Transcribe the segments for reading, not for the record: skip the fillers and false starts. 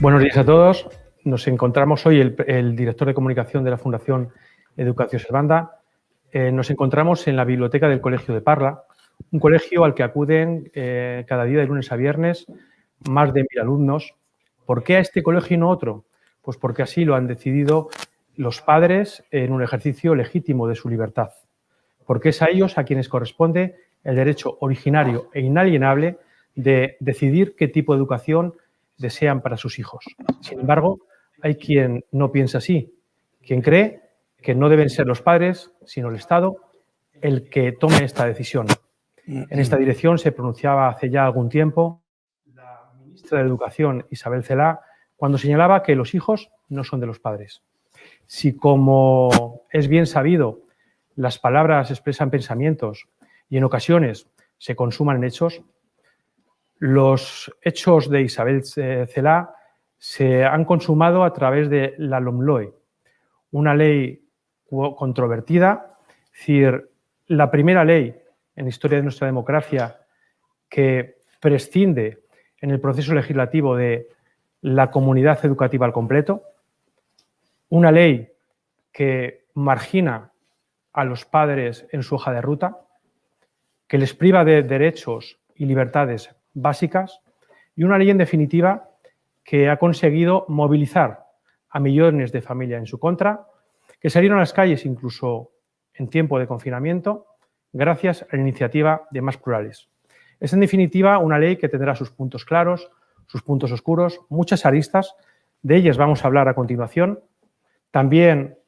Buenos días a todos. Nos encontramos hoy, el director de comunicación de la Fundación Educación Servanda. Nos encontramos en la biblioteca del Colegio de Parla, un colegio al que acuden cada día de lunes a viernes más de 1000 alumnos. ¿Por qué a este colegio y no otro? Pues porque así lo han decidido los padres en un ejercicio legítimo de su libertad. Porque es a ellos a quienes corresponde el derecho originario e inalienable de decidir qué tipo de educación desean para sus hijos. Sin embargo, hay quien no piensa así, quien cree que no deben ser los padres, sino el Estado, el que tome esta decisión. En esta dirección se pronunciaba hace ya algún tiempo la ministra de Educación, Isabel Celaá, cuando señalaba que los hijos no son de los padres. Si, como es bien sabido, las palabras expresan pensamientos y en ocasiones se consuman en hechos, los hechos de Isabel Celaá se han consumado a través de la LOMLOE, una ley controvertida, es decir, la primera ley en la historia de nuestra democracia que prescinde en el proceso legislativo de la comunidad educativa al completo, una ley que margina a los padres en su hoja de ruta, que les priva de derechos y libertades básicas y una ley, en definitiva, que ha conseguido movilizar a millones de familias en su contra, que salieron a las calles incluso en tiempo de confinamiento gracias a la iniciativa de Más Plurales. Es, en definitiva, una ley que tendrá sus puntos claros, sus puntos oscuros, muchas aristas. De ellas vamos a hablar a continuación. También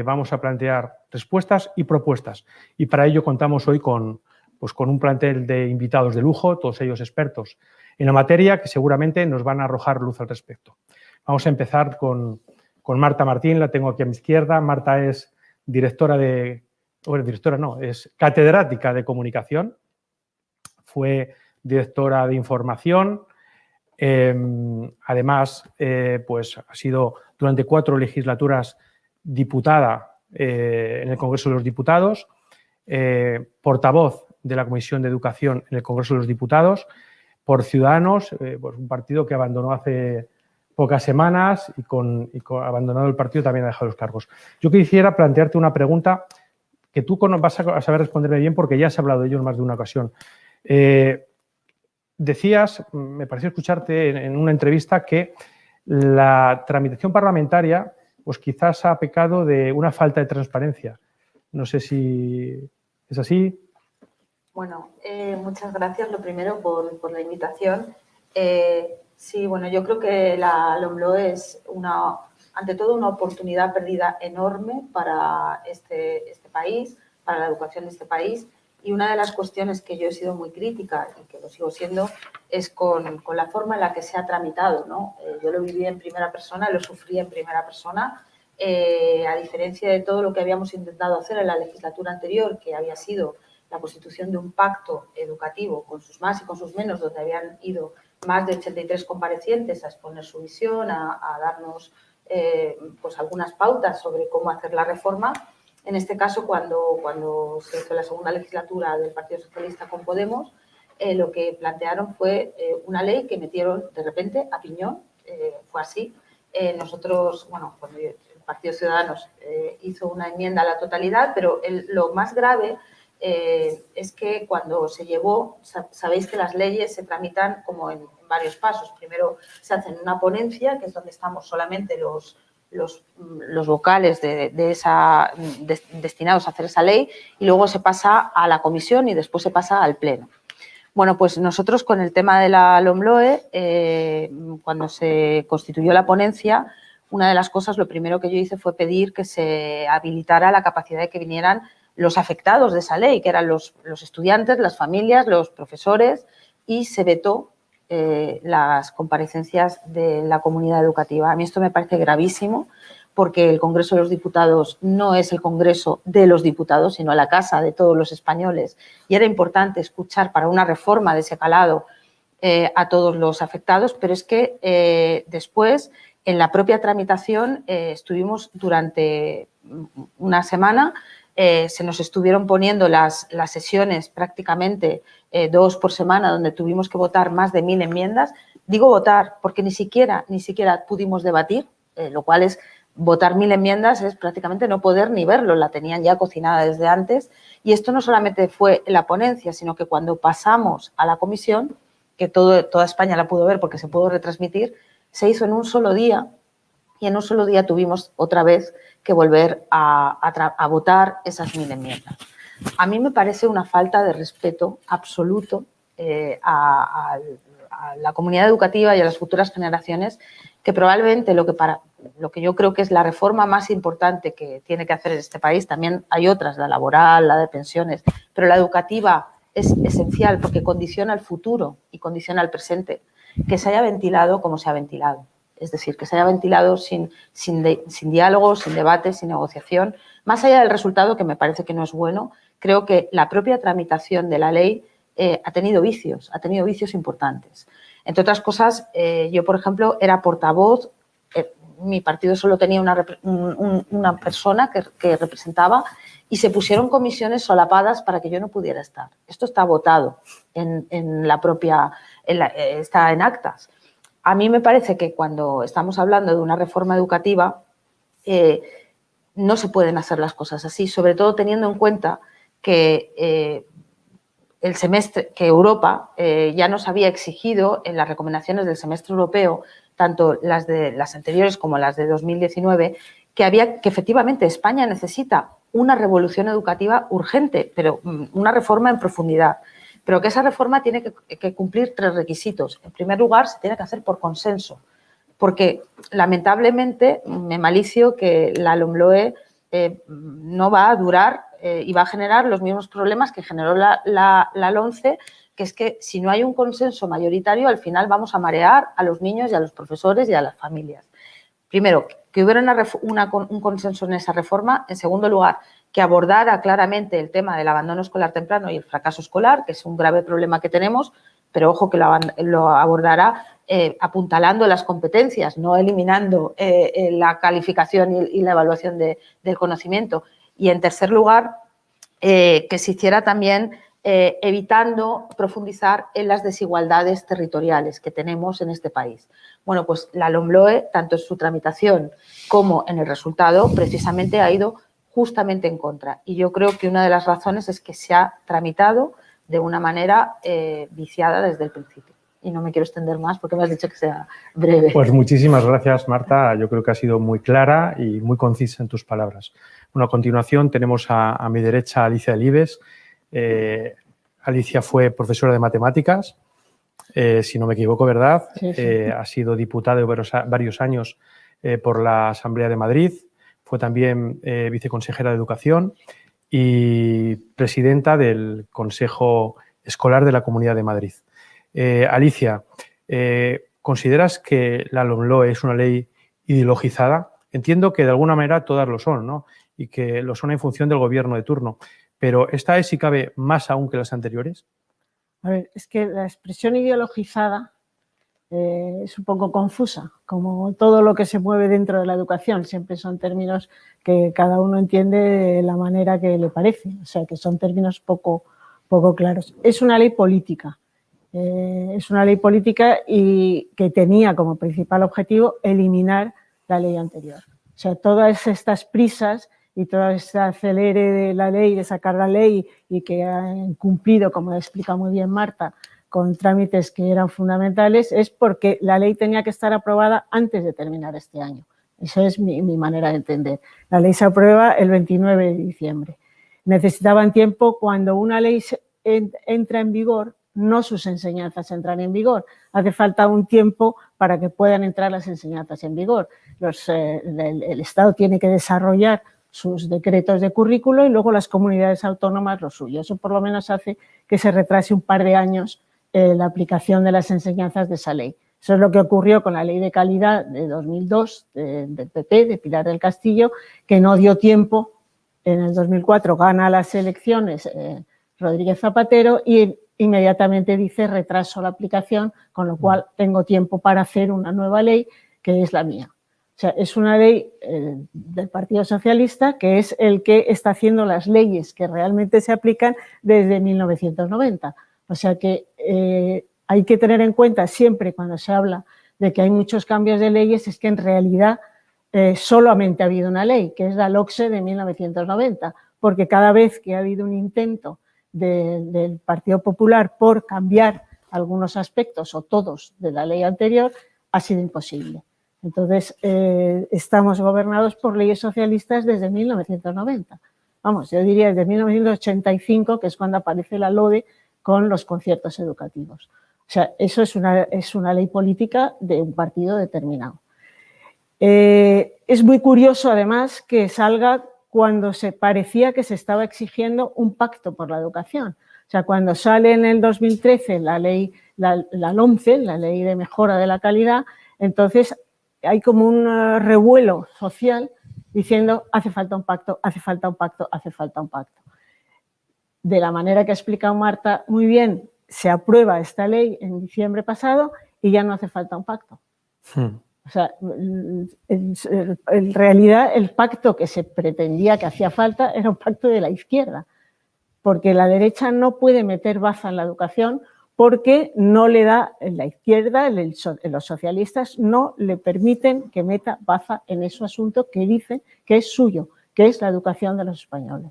vamos a plantear respuestas y propuestas. Y para ello contamos hoy con un plantel de invitados de lujo, todos ellos expertos en la materia, que seguramente nos van a arrojar luz al respecto. Vamos a empezar con Marta Martín, la tengo aquí a mi izquierda. Marta es es catedrática de comunicación, fue directora de información, además pues ha sido durante 4 legislaturas diputada en el Congreso de los Diputados, portavoz de la Comisión de Educación en el Congreso de los Diputados, por Ciudadanos, pues un partido que abandonó hace pocas semanas y abandonado el partido también ha dejado los cargos. Yo quisiera plantearte una pregunta que tú vas a saber responderme bien porque ya has hablado de ello en más de una ocasión. Decías, me pareció escucharte en una entrevista, que la tramitación parlamentaria pues quizás ha pecado de una falta de transparencia. No sé si es así. Bueno, muchas gracias, lo primero, por la invitación. Sí, bueno, yo creo que la LOMLOE es, ante todo, una oportunidad perdida enorme para este país, para la educación de este país. Y una de las cuestiones que yo he sido muy crítica y que lo sigo siendo es con la forma en la que se ha tramitado, ¿no? Yo lo viví en primera persona, lo sufrí en primera persona, a diferencia de todo lo que habíamos intentado hacer en la legislatura anterior, que había sido la constitución de un pacto educativo con sus más y con sus menos, donde habían ido más de 83 comparecientes a exponer su visión, a darnos pues algunas pautas sobre cómo hacer la reforma. En este caso, cuando se hizo la segunda legislatura del Partido Socialista con Podemos, lo que plantearon fue una ley que metieron de repente a piñón, fue así. Nosotros, bueno, cuando el Partido Ciudadanos hizo una enmienda a la totalidad, pero lo más grave es que cuando se llevó, sabéis que las leyes se tramitan como en varios pasos. Primero se hace en una ponencia, que es donde estamos solamente los vocales destinados a hacer esa ley, y luego se pasa a la comisión y después se pasa al pleno. Bueno, pues nosotros con el tema de la LOMLOE, cuando se constituyó la ponencia, una de las cosas, lo primero que yo hice fue pedir que se habilitara la capacidad de que vinieran los afectados de esa ley, que eran los estudiantes, las familias, los profesores, y se vetó las comparecencias de la comunidad educativa. A mí esto me parece gravísimo, porque el Congreso de los Diputados no es el Congreso de los Diputados, sino la casa de todos los españoles, y era importante escuchar para una reforma de ese calado a todos los afectados, pero es que después, en la propia tramitación, estuvimos durante una semana, se nos estuvieron poniendo las sesiones prácticamente 2 por semana, donde tuvimos que votar más de 1000 enmiendas, Digo votar porque ni siquiera pudimos debatir, lo cual es votar 1000 enmiendas es prácticamente no poder ni verlo, la tenían ya cocinada desde antes. Y esto no solamente fue en la ponencia, sino que cuando pasamos a la comisión, que toda España la pudo ver porque se pudo retransmitir, se hizo en un solo día y en un solo día tuvimos otra vez que volver a votar esas 1000 enmiendas. A mí me parece una falta de respeto absoluto a la comunidad educativa y a las futuras generaciones, que probablemente lo que yo creo que es la reforma más importante que tiene que hacer en este país, también hay otras, la laboral, la de pensiones, pero la educativa es esencial porque condiciona el futuro y condiciona el presente, que se haya ventilado como se ha ventilado. Es decir, que se haya ventilado sin diálogo, sin debate, sin negociación. Más allá del resultado, que me parece que no es bueno, creo que la propia tramitación de la ley ha tenido vicios importantes. Entre otras cosas, yo, por ejemplo, era portavoz, mi partido solo tenía una persona que representaba y se pusieron comisiones solapadas para que yo no pudiera estar. Esto está votado está en actas. A mí me parece que cuando estamos hablando de una reforma educativa no se pueden hacer las cosas así, sobre todo teniendo en cuenta que que Europa ya nos había exigido en las recomendaciones del semestre europeo, tanto las anteriores como las de 2019, que efectivamente España necesita una revolución educativa urgente, pero una reforma en profundidad. Pero que esa reforma tiene que cumplir 3 requisitos. En primer lugar, se tiene que hacer por consenso, porque lamentablemente me malicio que la LOMLOE no va a durar y va a generar los mismos problemas que generó la LOMCE, que es que si no hay un consenso mayoritario, al final vamos a marear a los niños y a los profesores y a las familias. Primero, que hubiera un consenso en esa reforma. En segundo lugar, que abordara claramente el tema del abandono escolar temprano y el fracaso escolar, que es un grave problema que tenemos, pero ojo que lo abordará apuntalando las competencias, no eliminando la calificación y la evaluación del conocimiento. Y en tercer lugar, que se hiciera también evitando profundizar en las desigualdades territoriales que tenemos en este país. Bueno, pues la LOMLOE, tanto en su tramitación como en el resultado, precisamente ha ido justamente en contra. Y yo creo que una de las razones es que se ha tramitado de una manera viciada desde el principio. Y no me quiero extender más porque me has dicho que sea breve. Pues muchísimas gracias, Marta. Yo creo que has sido muy clara y muy concisa en tus palabras. Bueno, a continuación tenemos a mi derecha a Alicia Delibes. Alicia fue profesora de matemáticas, si no me equivoco, ¿verdad? Sí, sí. Ha sido diputada de varios años por la Asamblea de Madrid. Fue también viceconsejera de Educación y presidenta del Consejo Escolar de la Comunidad de Madrid. Alicia, ¿consideras que la LOMLOE es una ley ideologizada? Entiendo que de alguna manera todas lo son, ¿no? Y que lo son en función del gobierno de turno. Pero ¿esta es, si cabe, más aún que las anteriores? A ver, es que la expresión ideologizada es un poco confusa, como todo lo que se mueve dentro de la educación. Siempre son términos que cada uno entiende de la manera que le parece, o sea, que son términos poco claros. Es una ley política. Es una ley política y que tenía como principal objetivo eliminar la ley anterior. O sea, todas estas prisas y todo este acelere de la ley, de sacar la ley y que han cumplido, como ha explicado muy bien Marta, con trámites que eran fundamentales, es porque la ley tenía que estar aprobada antes de terminar este año. Esa es mi manera de entender. La ley se aprueba el 29 de diciembre. Necesitaban tiempo. Cuando una ley entra en vigor, no sus enseñanzas entran en vigor. Hace falta un tiempo para que puedan entrar las enseñanzas en vigor. El Estado tiene que desarrollar sus decretos de currículo y luego las comunidades autónomas lo suyo. Eso por lo menos hace que se retrase un par de años la aplicación de las enseñanzas de esa ley. Eso es lo que ocurrió con la Ley de Calidad de 2002 del PP, de Pilar del Castillo, que no dio tiempo. En el 2004 gana las elecciones Rodríguez Zapatero y inmediatamente dice retraso la aplicación, con lo cual tengo tiempo para hacer una nueva ley que es la mía. O sea, es una ley del Partido Socialista que es el que está haciendo las leyes que realmente se aplican desde 1990. O sea que hay que tener en cuenta siempre cuando se habla de que hay muchos cambios de leyes es que en realidad solamente ha habido una ley, que es la LOCSE de 1990, porque cada vez que ha habido un intento del Partido Popular por cambiar algunos aspectos o todos de la ley anterior, ha sido imposible. Entonces, estamos gobernados por leyes socialistas desde 1990. Vamos, yo diría desde 1985, que es cuando aparece la LODE con los conciertos educativos. O sea, eso es una ley política de un partido determinado. Es muy curioso, además, que salga cuando se parecía que se estaba exigiendo un pacto por la educación. O sea, cuando sale en el 2013 la ley, la LOMCE, la Ley de Mejora de la Calidad, entonces hay como un revuelo social diciendo hace falta un pacto, hace falta un pacto, hace falta un pacto. De la manera que ha explicado Marta muy bien, se aprueba esta ley en diciembre pasado y ya no hace falta un pacto. O sea, en realidad el pacto que se pretendía que hacía falta era un pacto de la izquierda, porque la derecha no puede meter baza en la educación porque no le da, en la izquierda, los socialistas no le permiten que meta baza en ese asunto que dicen que es suyo, que es la educación de los españoles.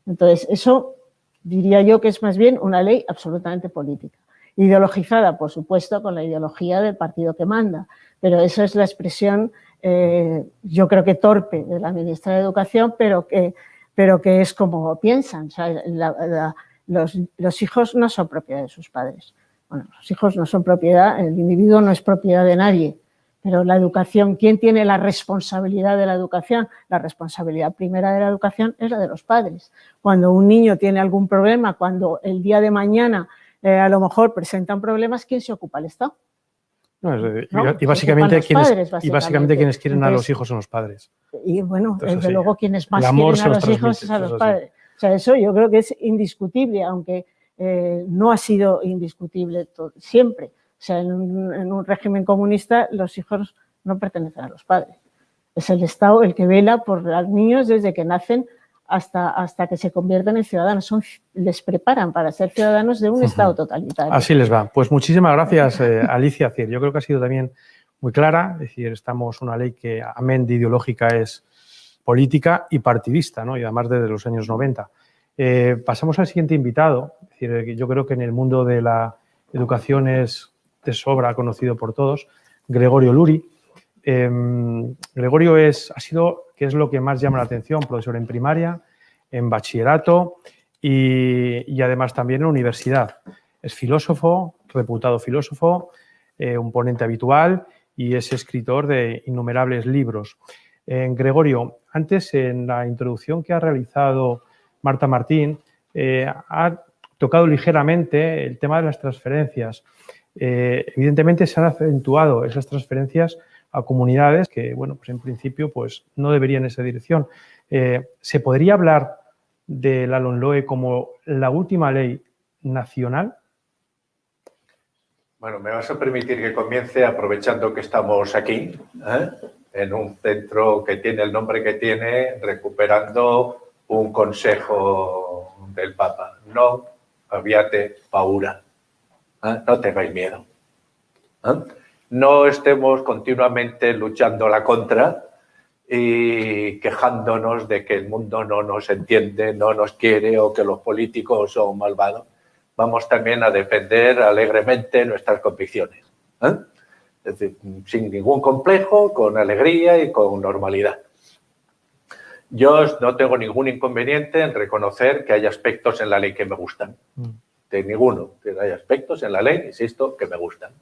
Entonces, eso diría yo que es más bien una ley absolutamente política. Ideologizada, por supuesto, con la ideología del partido que manda, pero eso es la expresión, yo creo que torpe de la ministra de Educación, pero que es como piensan. O sea, los hijos no son propiedad de sus padres. Bueno, los hijos no son propiedad, el individuo no es propiedad de nadie, pero la educación, ¿quién tiene la responsabilidad de la educación? La responsabilidad primera de la educación es la de los padres. Cuando un niño tiene algún problema, cuando el día de mañana a lo mejor presentan problemas, ¿quién se ocupa? ¿El Estado? Y básicamente quienes quieren a los hijos son los padres. Y bueno, entonces, desde luego quienes más quieren a los hijos es a los padres. O sea, eso yo creo que es indiscutible, aunque no ha sido indiscutible siempre. O sea, en un régimen comunista los hijos no pertenecen a los padres. Es el Estado el que vela por los niños desde que nacen hasta que se convierten en ciudadanos. Les preparan para ser ciudadanos de un Estado totalitario. Así les va. Pues muchísimas gracias, Alicia. Yo creo que ha sido también muy clara. Es decir, estamos una ley que, amén de ideológica, es política y partidista, ¿no? Y además desde los años 90. Pasamos al siguiente invitado. Es decir, yo creo que en el mundo de la educación es de sobra conocido por todos, Gregorio Luri. Gregorio ha sido, que es lo que más llama la atención, profesor en primaria, en bachillerato y además también en universidad. Es filósofo, reputado filósofo, un ponente habitual y es escritor de innumerables libros. Gregorio, antes en la introducción que ha realizado Marta Martín, ha tocado ligeramente el tema de las transferencias. Evidentemente se han acentuado esas transferencias a comunidades que, bueno, pues en principio pues no deberían en esa dirección. ¿Se podría hablar de la LOMLOE como la última ley nacional? Bueno, me vas a permitir que comience aprovechando que estamos aquí, en un centro que tiene el nombre que tiene, recuperando un consejo del Papa. No abbiate paura, no tengáis miedo. No estemos continuamente luchando a la contra y quejándonos de que el mundo no nos entiende, no nos quiere o que los políticos son malvados. Vamos también a defender alegremente nuestras convicciones. Es decir, sin ningún complejo, con alegría y con normalidad. Yo no tengo ningún inconveniente en reconocer que hay aspectos en la ley que me gustan. De ninguno. Hay aspectos en la ley, insisto, que me gustan.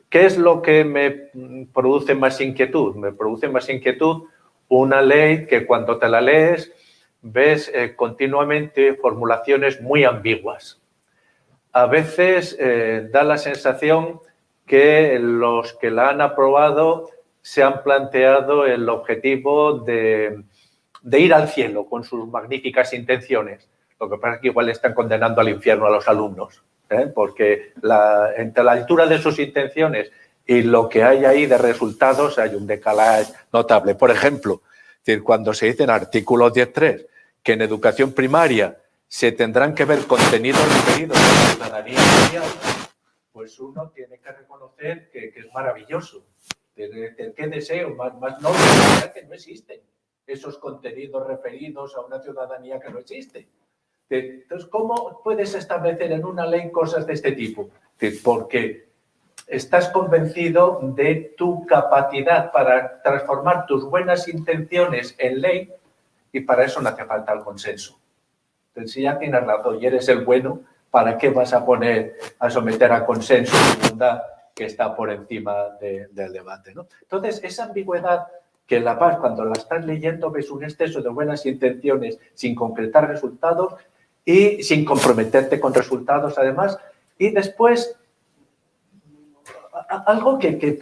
¿Qué es lo que me produce más inquietud? Me produce más inquietud una ley que cuando te la lees ves continuamente formulaciones muy ambiguas. A veces da la sensación que los que la han aprobado se han planteado el objetivo de ir al cielo con sus magníficas intenciones. Lo que pasa es que igual están condenando al infierno a los alumnos, porque entre la altura de sus intenciones y lo que hay ahí de resultados hay un decalaje notable. Por ejemplo, cuando se dice en artículo 10.3 que en educación primaria se tendrán que ver contenidos referidos a la ciudadanía mundial, pues uno tiene que reconocer que es maravilloso. ¿Qué deseo más noble? Que no existen esos contenidos referidos a una ciudadanía que no existe. Entonces, ¿cómo puedes establecer en una ley cosas de este tipo? Porque estás convencido de tu capacidad para transformar tus buenas intenciones en ley y para eso no hace falta el consenso. Entonces, si ya tienes razón y eres el bueno, ¿para qué vas a someter a consenso una bondad que está por encima del debate, ¿no? Entonces, esa ambigüedad que en La Paz, cuando la estás leyendo, ves un exceso de buenas intenciones sin concretar resultados y sin comprometerte con resultados, además, y después algo que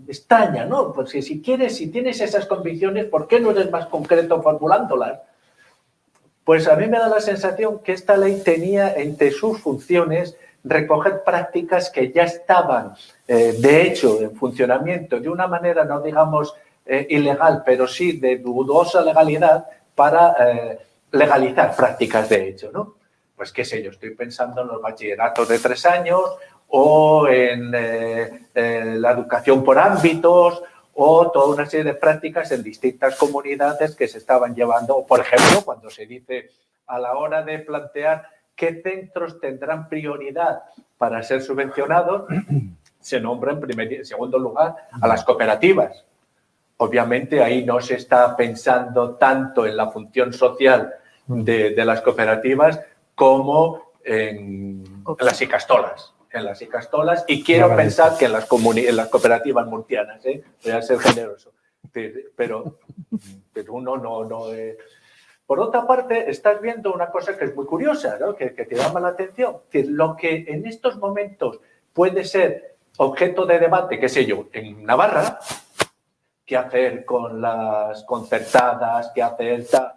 extraña, ¿no? Porque si tienes esas convicciones, ¿por qué no eres más concreto formulándolas? Pues a mí me da la sensación que esta ley tenía entre sus funciones recoger prácticas que ya estaban, de hecho, en funcionamiento de una manera, no digamos ilegal, pero sí de dudosa legalidad, para legalizar prácticas de hecho, ¿no? Pues qué sé yo, estoy pensando en los bachilleratos de 3 años o en la educación por ámbitos o toda una serie de prácticas en distintas comunidades que se estaban llevando. Por ejemplo, cuando se dice a la hora de plantear qué centros tendrán prioridad para ser subvencionados, se nombra en segundo lugar a las cooperativas. Obviamente ahí no se está pensando tanto en la función social de las cooperativas como en las icastolas. Y quiero pensar que en las cooperativas murcianas, voy a ser generoso, pero uno no. Por otra parte, estás viendo una cosa que es muy curiosa, ¿no? que te llama la atención, que lo que en estos momentos puede ser objeto de debate, qué sé yo, en Navarra, qué hacer con las concertadas, qué hacer tal,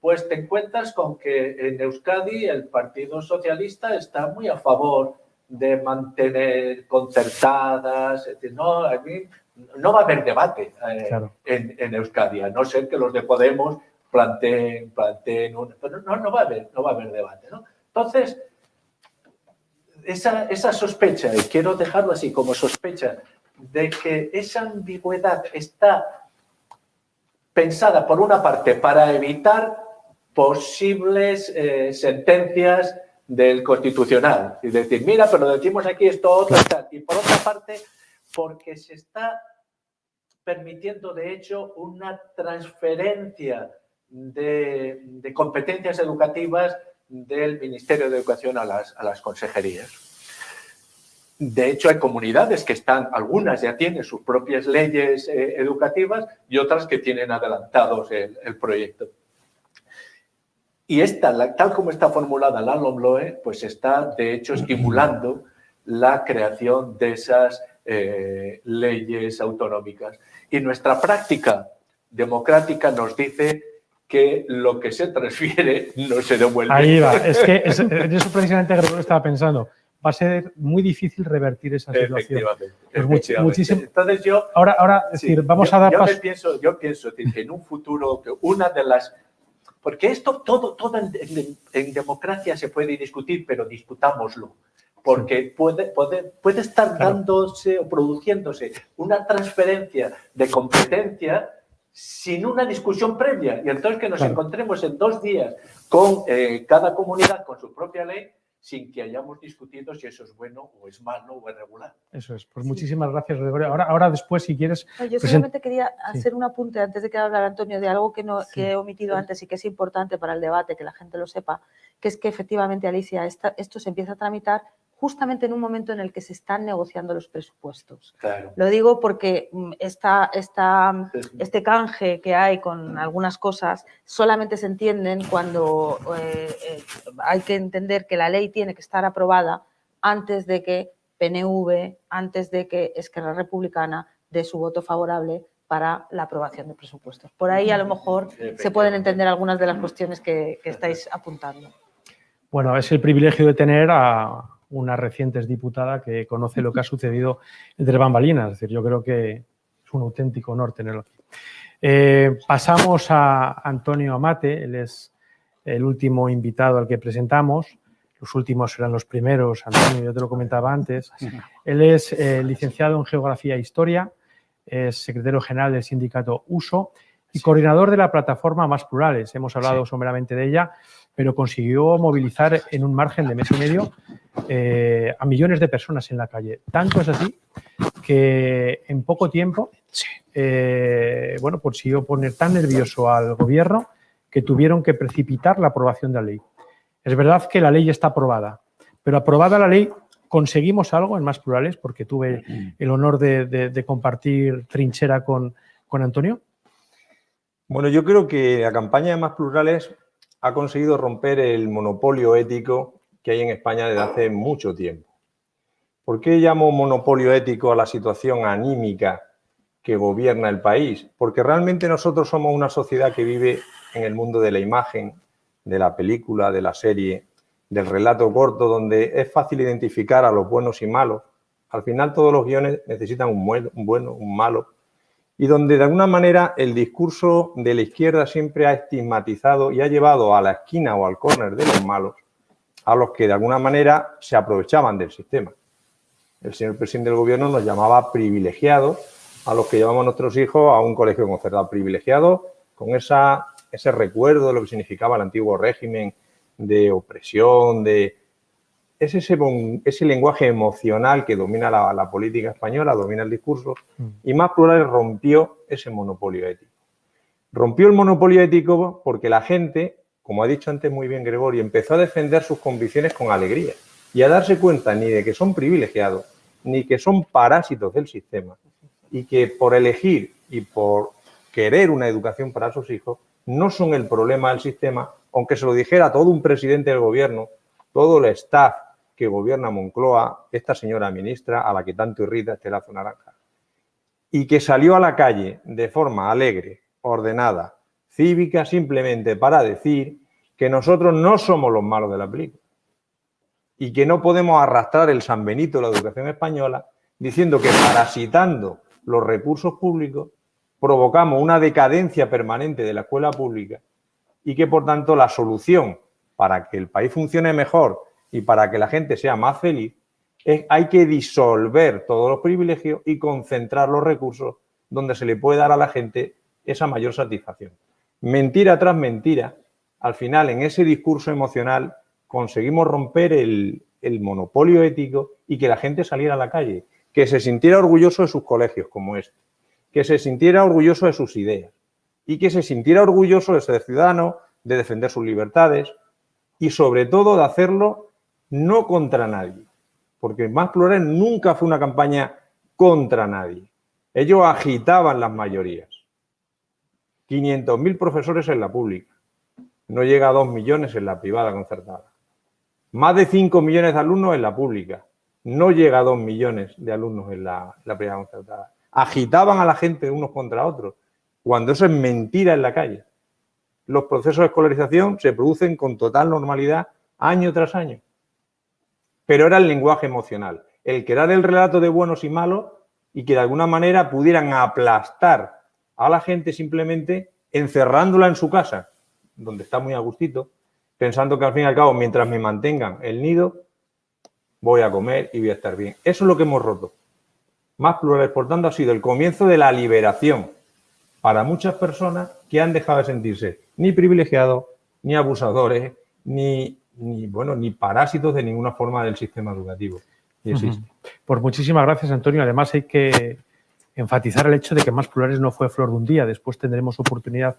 pues te encuentras con que en Euskadi el Partido Socialista está muy a favor de mantener concertadas, es decir, no, aquí no va a haber debate claro. en Euskadi, a no ser que los de Podemos planteen pero no va a haber debate, ¿no? Entonces, esa sospecha, y quiero dejarlo así como sospecha, de que esa ambigüedad está pensada, por una parte, para evitar posibles sentencias del Constitucional. Es decir, mira, pero decimos aquí esto, otro, tal. Y por otra parte, porque se está permitiendo, de hecho, una transferencia de competencias educativas del Ministerio de Educación a las consejerías. De hecho, hay comunidades que algunas ya tienen sus propias leyes educativas y otras que tienen adelantados el proyecto. Y esta, tal como está formulada la LOMLOE, pues está, de hecho, estimulando la creación de esas leyes autonómicas. Y nuestra práctica democrática nos dice que lo que se transfiere no se devuelve. Ahí va. Es que eso precisamente Gregorio estaba pensando. Va a ser muy difícil revertir esa situación. Efectivamente. Muchísimo. Entonces yo... Ahora es decir, vamos a dar paso... Yo pienso que en un futuro, que una de las... Porque esto todo en democracia se puede discutir, pero discutámoslo. Porque puede estar dándose o produciéndose una transferencia de competencia sin una discusión previa. Y entonces que nos encontremos en 2 días con cada comunidad con su propia ley, sin que hayamos discutido si eso es bueno o es malo o es regular. Eso es. Pues muchísimas gracias, Gregorio. Ahora después, si quieres... No, yo solamente quería hacer un apunte antes de que hable Antonio de algo que he omitido antes y que es importante para el debate, que la gente lo sepa, que es que efectivamente, Alicia, esto se empieza a tramitar justamente en un momento en el que se están negociando los presupuestos. Claro. Lo digo porque este canje que hay con algunas cosas solamente se entienden cuando hay que entender que la ley tiene que estar aprobada antes de que PNV, antes de que Esquerra Republicana dé su voto favorable para la aprobación de presupuestos. Por ahí a lo mejor se pueden entender algunas de las cuestiones que estáis apuntando. Bueno, es el privilegio de tener a una reciente diputada que conoce lo que ha sucedido entre bambalinas. Es decir, yo creo que es un auténtico honor tenerlo aquí. Pasamos a Antonio Amate, él es el último invitado al que presentamos. los últimos serán los primeros, Antonio, yo te lo comentaba antes. Él es licenciado en Geografía e Historia, es secretario general del sindicato USO y coordinador de la plataforma Más Plurales. Hemos hablado someramente de ella, pero consiguió movilizar en un margen de mes y medio a millones de personas en la calle. Tanto es así que en poco tiempo bueno, consiguió poner tan nervioso al gobierno que tuvieron que precipitar la aprobación de la ley. Es verdad que la ley está aprobada, pero aprobada la ley, ¿conseguimos algo en Más Plurales? Porque tuve el honor de compartir trinchera con Antonio. Bueno, yo creo que la campaña de Más Plurales ha conseguido romper el monopolio ético que hay en España desde hace mucho tiempo. ¿Por qué llamo monopolio ético a la situación anímica que gobierna el país? Porque realmente nosotros somos una sociedad que vive en el mundo de la imagen, de la película, de la serie, del relato corto, donde es fácil identificar a los buenos y malos. Al final todos los guiones necesitan un bueno, un malo, y donde de alguna manera el discurso de la izquierda siempre ha estigmatizado y ha llevado a la esquina o al córner de los malos a los que de alguna manera se aprovechaban del sistema. El señor presidente del gobierno nos llamaba privilegiados a los que llevamos a nuestros hijos a un colegio concertado, privilegiados con ese recuerdo de lo que significaba el antiguo régimen de opresión, es ese lenguaje emocional que domina la política española, domina el discurso, y Más Plurales rompió ese monopolio ético. Rompió el monopolio ético porque la gente, como ha dicho antes muy bien Gregorio, empezó a defender sus convicciones con alegría y a darse cuenta ni de que son privilegiados, ni que son parásitos del sistema, y que por elegir y por querer una educación para sus hijos no son el problema del sistema, aunque se lo dijera todo un presidente del gobierno, todo el staff que gobierna Moncloa, esta señora ministra a la que tanto irrita este lazo naranja, y que salió a la calle de forma alegre, ordenada, cívica, simplemente para decir que nosotros no somos los malos de la película y que no podemos arrastrar el San Benito de la educación española diciendo que parasitando los recursos públicos provocamos una decadencia permanente de la escuela pública y que, por tanto, la solución para que el país funcione mejor y para que la gente sea más feliz es hay que disolver todos los privilegios y concentrar los recursos donde se le puede dar a la gente esa mayor satisfacción. Mentira tras mentira, al final, en ese discurso emocional, conseguimos romper el monopolio ético y que la gente saliera a la calle, que se sintiera orgulloso de sus colegios como este, que se sintiera orgulloso de sus ideas y que se sintiera orgulloso de ser ciudadano, de defender sus libertades y, sobre todo, de hacerlo no contra nadie, porque Más Plurales nunca fue una campaña contra nadie. Ellos agitaban las mayorías. 500.000 profesores en la pública. No llega a 2 millones en la privada concertada. Más de 5 millones de alumnos en la pública. No llega a 2 millones de alumnos en la privada concertada. Agitaban a la gente unos contra otros, cuando eso es mentira en la calle. Los procesos de escolarización se producen con total normalidad año tras año. Pero era el lenguaje emocional, el que era del relato de buenos y malos y que de alguna manera pudieran aplastar a la gente simplemente encerrándola en su casa, donde está muy a gustito, pensando que al fin y al cabo, mientras me mantengan el nido, voy a comer y voy a estar bien. Eso es lo que hemos roto. Más Plurales, por tanto, ha sido el comienzo de la liberación para muchas personas que han dejado de sentirse ni privilegiados, ni abusadores, ni parásitos de ninguna forma del sistema educativo que existe. Pues muchísimas gracias, Antonio. Además, hay que enfatizar el hecho de que Más Plurales no fue flor de un día. Después tendremos oportunidad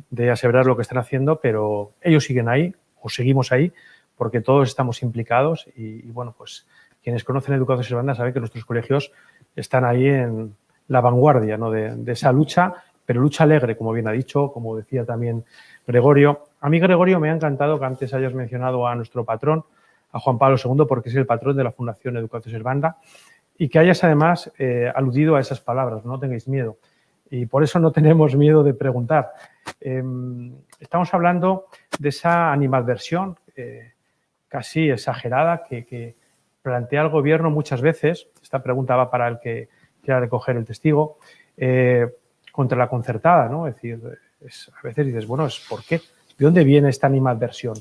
de aseverar lo que están haciendo, pero ellos siguen ahí, o seguimos ahí, porque todos estamos implicados y bueno, pues quienes conocen Educación Servanda saben que nuestros colegios están ahí en la vanguardia, ¿no? de esa lucha, pero lucha alegre, como bien ha dicho, como decía también Gregorio. A mí, Gregorio, me ha encantado que antes hayas mencionado a nuestro patrón, a Juan Pablo II, porque es el patrón de la Fundación Educación Servanda, y que hayas además aludido a esas palabras, no tengáis miedo. Y por eso no tenemos miedo de preguntar. Estamos hablando de esa animadversión casi exagerada que plantea el gobierno muchas veces. Esta pregunta va para el que quiera recoger el testigo, contra la concertada, ¿no? Es decir, a veces dices, bueno, ¿por qué? ¿De dónde viene esta animadversión?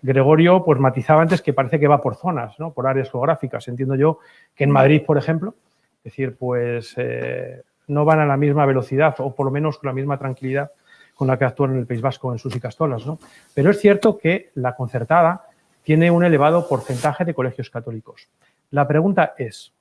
Gregorio pues matizaba antes que parece que va por zonas, ¿no? Por áreas geográficas. Entiendo yo que en Madrid, por ejemplo, es decir, pues no van a la misma velocidad o por lo menos con la misma tranquilidad con la que actúan en el País Vasco en sus Icastolas, ¿no? Pero es cierto que la concertada tiene un elevado porcentaje de colegios católicos. La pregunta es,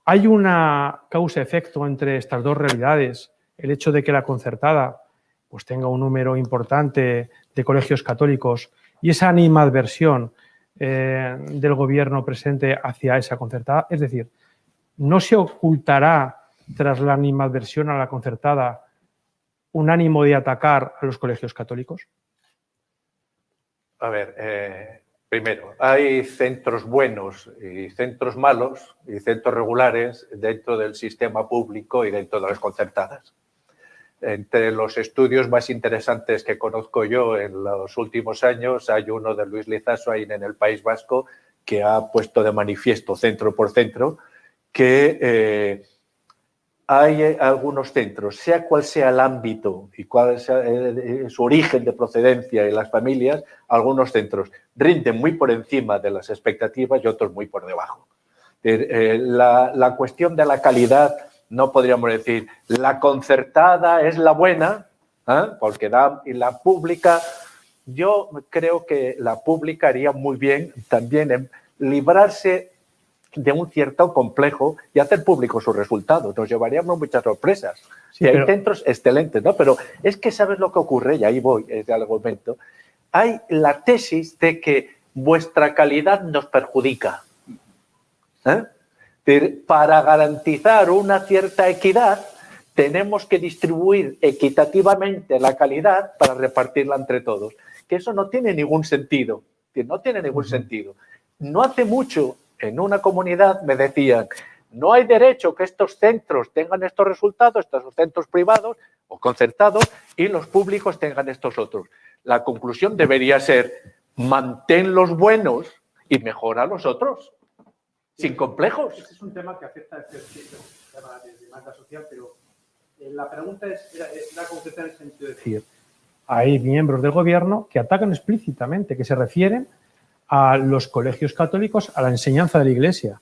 ¿hay una causa-efecto entre estas dos realidades? El hecho de que la concertada pues, tenga un número importante de colegios católicos y esa animadversión del gobierno presente hacia esa concertada. Es decir, ¿no se ocultará tras la animadversión a la concertada un ánimo de atacar a los colegios católicos? A ver, primero, hay centros buenos y centros malos y centros regulares dentro del sistema público y dentro de las concertadas. Entre los estudios más interesantes que conozco yo en los últimos años, hay uno de Luis Lizaso en el País Vasco que ha puesto de manifiesto centro por centro que hay algunos centros, sea cual sea el ámbito y cuál sea su origen de procedencia y las familias, algunos centros rinden muy por encima de las expectativas y otros muy por debajo. La cuestión de la calidad, no podríamos decir la concertada es la buena, porque y la pública, yo creo que la pública haría muy bien también en librarse de un cierto complejo y hacer públicos sus resultados. Nos llevaríamos muchas sorpresas. Sí, hay centros excelentes, ¿no? Pero es que ¿sabes lo que ocurre? Y ahí voy, es el argumento. Hay la tesis de que vuestra calidad nos perjudica. Para garantizar una cierta equidad, tenemos que distribuir equitativamente la calidad para repartirla entre todos. Que eso no tiene ningún sentido. No tiene ningún sentido. No hace mucho, en una comunidad me decían, no hay derecho que estos centros tengan estos resultados, estos centros privados o concertados, y los públicos tengan estos otros. La conclusión debería ser, mantén los buenos y mejora los otros, sin complejos. Este es un tema que afecta a tema de demanda social, pero la pregunta es la concreta en el sentido de decir, hay miembros del gobierno que atacan explícitamente, que se refieren a los colegios católicos, a la enseñanza de la Iglesia.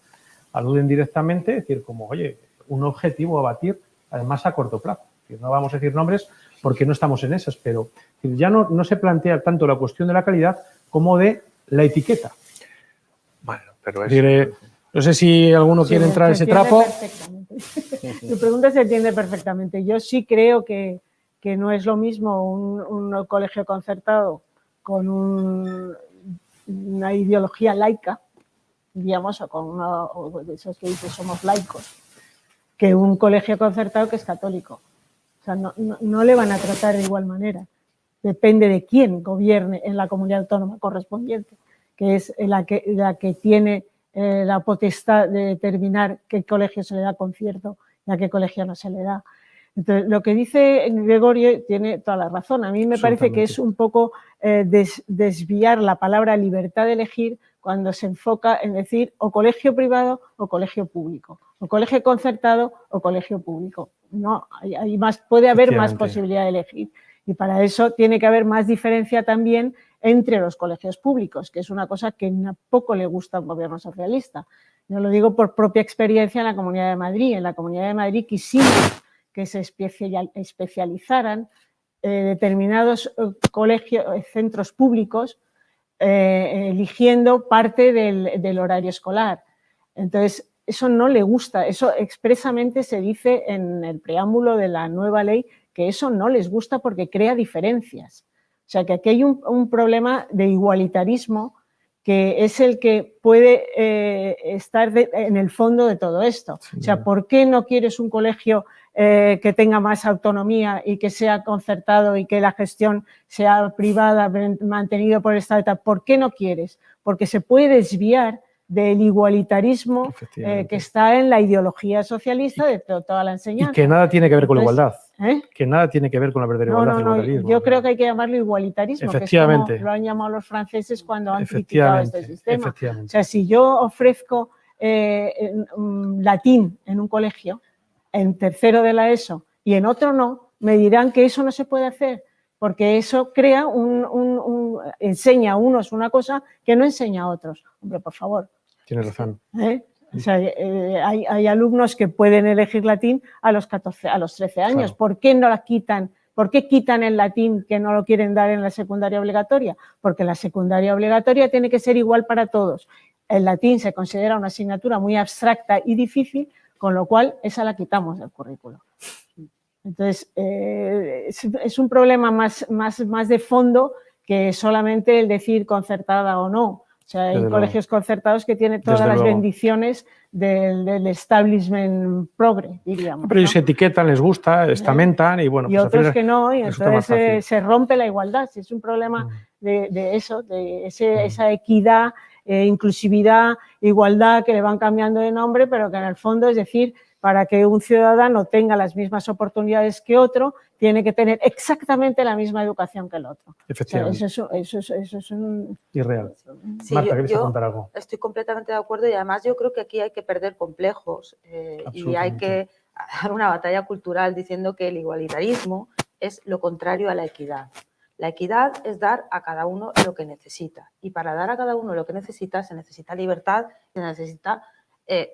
Aluden directamente, es decir, como, oye, un objetivo a batir, además a corto plazo. Es decir, no vamos a decir nombres porque no estamos en esas, pero ya no se plantea tanto la cuestión de la calidad como de la etiqueta. Bueno, pero es... Decir, no sé si alguno quiere entrar en ese trapo. Tu pregunta se entiende perfectamente. Yo sí creo que no es lo mismo un colegio concertado con una ideología laica, digamos, o con de esos que dicen somos laicos, que un colegio concertado que es católico. O sea, no le van a tratar de igual manera. Depende de quién gobierne en la comunidad autónoma correspondiente, que es la que tiene la potestad de determinar qué colegio se le da concierto y a qué colegio no se le da. Entonces, lo que dice Gregorio tiene toda la razón. A mí me parece que es un poco desviar la palabra libertad de elegir cuando se enfoca en decir o colegio privado o colegio público, o colegio concertado o colegio público. No, puede haber más posibilidad de elegir. Y para eso tiene que haber más diferencia también entre los colegios públicos, que es una cosa que poco le gusta a un gobierno socialista. Yo lo digo por propia experiencia en la Comunidad de Madrid. En la Comunidad de Madrid quisimos que se especializaran determinados centros públicos eligiendo parte del horario escolar. Entonces, eso no le gusta. Eso expresamente se dice en el preámbulo de la nueva ley que eso no les gusta porque crea diferencias. O sea, que aquí hay un problema de igualitarismo que es el que puede estar en el fondo de todo esto. Sí. O sea, ¿por qué no quieres un colegio que tenga más autonomía y que sea concertado y que la gestión sea privada, mantenido por el Estado? ¿Por qué no quieres? Porque se puede desviar del igualitarismo que está en la ideología socialista de toda la enseñanza. Y que nada tiene que ver con la igualdad. Que nada tiene que ver con la verdadera igualdad. Yo creo que hay que llamarlo igualitarismo, que es como lo han llamado los franceses cuando han criticado este sistema. O sea, si yo ofrezco latín en un colegio, en tercero de la ESO, y en otro no, me dirán que eso no se puede hacer, porque eso crea enseña a unos una cosa que no enseña a otros. Hombre, por favor. Tienes razón. O sea, hay alumnos que pueden elegir latín a los 13 años. Claro. ¿Por qué no la quitan? ¿Por qué quitan el latín que no lo quieren dar en la secundaria obligatoria? Porque la secundaria obligatoria tiene que ser igual para todos. El latín se considera una asignatura muy abstracta y difícil, con lo cual esa la quitamos del currículo. Entonces, es un problema más de fondo que solamente el decir concertada o no. O sea, hay colegios concertados que tienen todas las bendiciones del establishment progre, diríamos. Pero ellos etiquetan, les gusta, estamentan y bueno. Y pues otros que no, y entonces se rompe la igualdad. Si es un problema de eso, de esa equidad, inclusividad, igualdad, que le van cambiando de nombre, pero que en el fondo es decir, para que un ciudadano tenga las mismas oportunidades que otro, tiene que tener exactamente la misma educación que el otro. Efectivamente. O sea, eso es un... Irreal. Sí, Marta, ¿quieres contar algo? Estoy completamente de acuerdo y además yo creo que aquí hay que perder complejos y hay que dar una batalla cultural diciendo que el igualitarismo es lo contrario a la equidad. La equidad es dar a cada uno lo que necesita y para dar a cada uno lo que necesita se necesita libertad, se necesita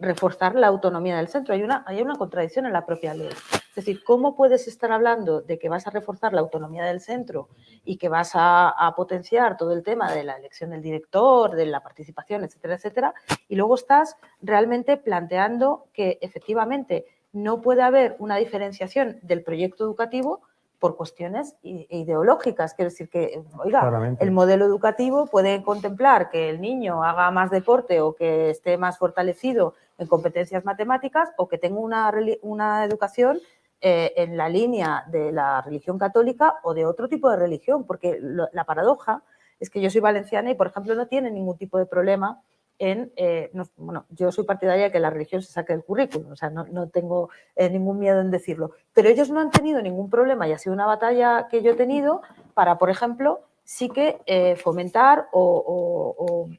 reforzar la autonomía del centro. Hay una contradicción en la propia ley. Es decir, ¿cómo puedes estar hablando de que vas a reforzar la autonomía del centro y que vas a potenciar todo el tema de la elección del director, de la participación, etcétera, etcétera, y luego estás realmente planteando que efectivamente no puede haber una diferenciación del proyecto educativo por cuestiones ideológicas? Quiero decir que, oiga, claramente, el modelo educativo puede contemplar que el niño haga más deporte o que esté más fortalecido en competencias matemáticas o que tenga una educación en la línea de la religión católica o de otro tipo de religión, porque la paradoja es que yo soy valenciana y, por ejemplo, no tiene ningún tipo de problema bueno, yo soy partidaria de que la religión se saque del currículum, o sea, no tengo ningún miedo en decirlo, pero ellos no han tenido ningún problema y ha sido una batalla que yo he tenido para, por ejemplo, sí que fomentar o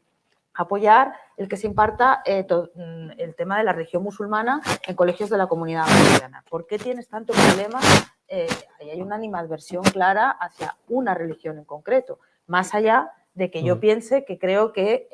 apoyar el que se imparta el tema de la religión musulmana en colegios de la comunidad valenciana. ¿Por qué tienes tanto problema? Ahí hay una animadversión clara hacia una religión en concreto, más allá de que yo piense que creo que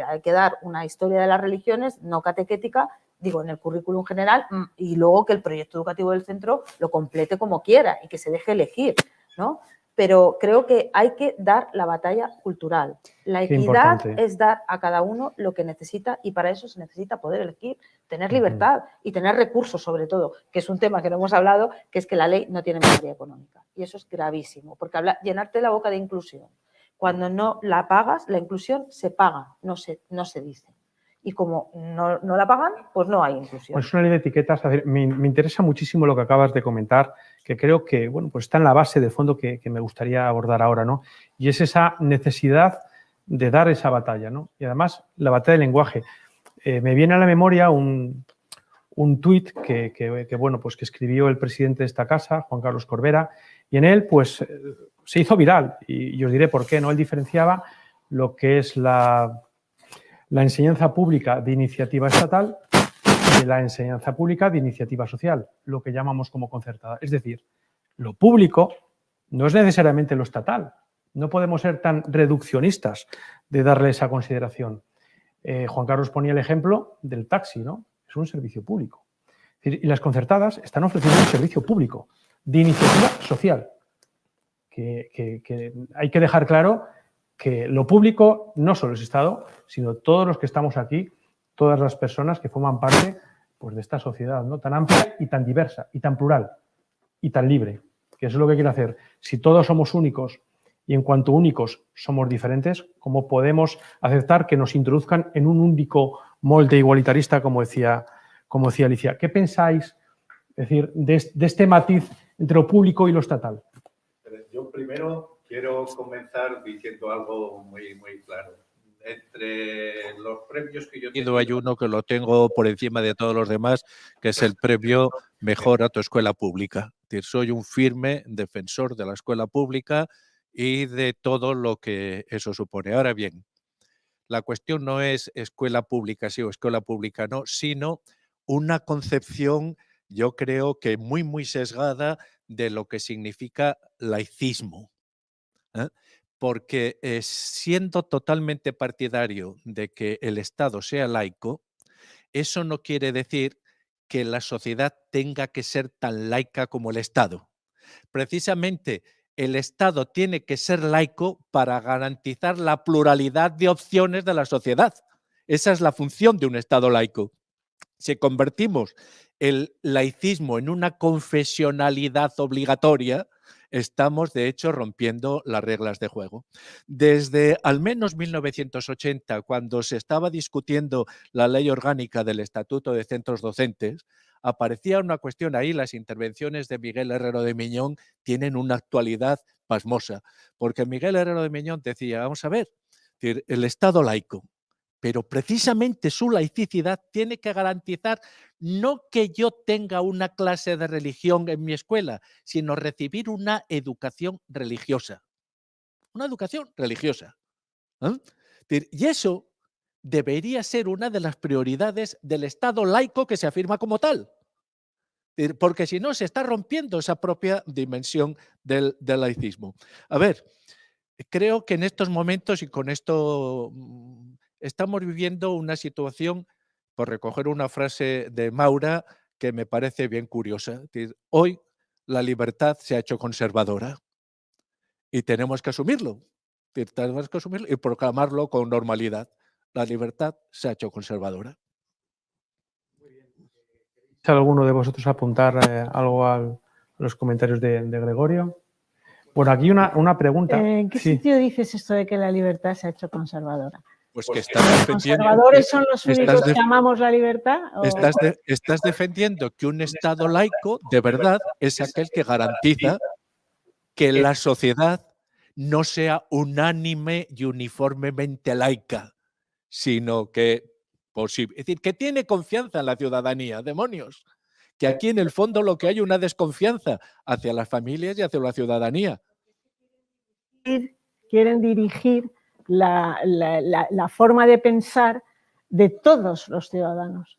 hay que dar una historia de las religiones no catequética, digo, en el currículum general, y luego que el proyecto educativo del centro lo complete como quiera y que se deje elegir, ¿no? Pero creo que hay que dar la batalla cultural. La equidad es dar a cada uno lo que necesita y para eso se necesita poder elegir, tener libertad y tener recursos sobre todo, que es un tema que no hemos hablado, que es que la ley no tiene memoria económica. Y eso es gravísimo, porque llenarte la boca de inclusión cuando no la pagas, la inclusión se paga, no se dice. Y como no la pagan, pues no hay inclusión. Pues es una ley de etiquetas. Me interesa muchísimo lo que acabas de comentar, que creo que bueno, pues está en la base del fondo que me gustaría abordar ahora, ¿no? Y es esa necesidad de dar esa batalla, ¿no? Y además, la batalla del lenguaje. Me viene a la memoria un tuit que escribió el presidente de esta casa, Juan Carlos Corbera, y en él, pues, se hizo viral. Y os diré por qué, ¿no? Él diferenciaba lo que es la enseñanza pública de iniciativa estatal de la enseñanza pública de iniciativa social, lo que llamamos como concertada. Es decir, lo público no es necesariamente lo estatal. No podemos ser tan reduccionistas de darle esa consideración. Juan Carlos ponía el ejemplo del taxi, ¿no? Es un servicio público. Y las concertadas están ofreciendo un servicio público de iniciativa social. Que hay que dejar claro que lo público no solo es Estado, sino todos los que estamos aquí, todas las personas que forman parte pues, de esta sociedad, ¿no? Tan amplia y tan diversa, y tan plural, y tan libre, que eso es lo que quiero hacer. Si todos somos únicos y en cuanto únicos somos diferentes, ¿cómo podemos aceptar que nos introduzcan en un único molde igualitarista, como decía Alicia? ¿Qué pensáis, es decir, de este matiz entre lo público y lo estatal? Yo primero quiero comenzar diciendo algo muy, muy claro. Entre los premios que yo tengo, hay uno que lo tengo por encima de todos los demás, que es el premio Mejor a tu escuela pública. Es decir, soy un firme defensor de la escuela pública y de todo lo que eso supone. Ahora bien, la cuestión no es escuela pública sí o escuela pública no, sino una concepción, yo creo que muy, muy sesgada de lo que significa laicismo. ¿eh? Porque siendo totalmente partidario de que el Estado sea laico, eso no quiere decir que la sociedad tenga que ser tan laica como el Estado. Precisamente el Estado tiene que ser laico para garantizar la pluralidad de opciones de la sociedad. Esa es la función de un Estado laico. Si convertimos el laicismo en una confesionalidad obligatoria, estamos de hecho rompiendo las reglas de juego. Desde al menos 1980, cuando se estaba discutiendo la ley orgánica del Estatuto de Centros Docentes, aparecía una cuestión ahí, las intervenciones de Miguel Herrero de Miñón tienen una actualidad pasmosa, porque Miguel Herrero de Miñón decía, vamos a ver, el Estado laico, pero precisamente su laicidad tiene que garantizar no que yo tenga una clase de religión en mi escuela, sino recibir una educación religiosa. Una educación religiosa. ¿Eh? Y eso debería ser una de las prioridades del Estado laico que se afirma como tal. Porque si no, se está rompiendo esa propia dimensión del laicismo. A ver, creo que en estos momentos, y con esto estamos viviendo una situación, por recoger una frase de Maura, que me parece bien curiosa. Hoy la libertad se ha hecho conservadora y tenemos que asumirlo. Tenemos que asumirlo y proclamarlo con normalidad. La libertad se ha hecho conservadora. ¿Desea alguno de vosotros apuntar algo a los comentarios de Gregorio? Bueno, aquí una pregunta. ¿En qué sentido dices esto de que la libertad se ha hecho conservadora? Pues que estás ¿Los defendiendo. conservadores son los únicos que amamos la libertad? Estás defendiendo que un Estado laico, de verdad, es aquel que garantiza que la sociedad no sea unánime y uniformemente laica, sino que posible. Es decir, que tiene confianza en la ciudadanía, demonios. Que aquí en el fondo lo que hay es una desconfianza hacia las familias y hacia la ciudadanía. Quieren dirigir la forma de pensar de todos los ciudadanos.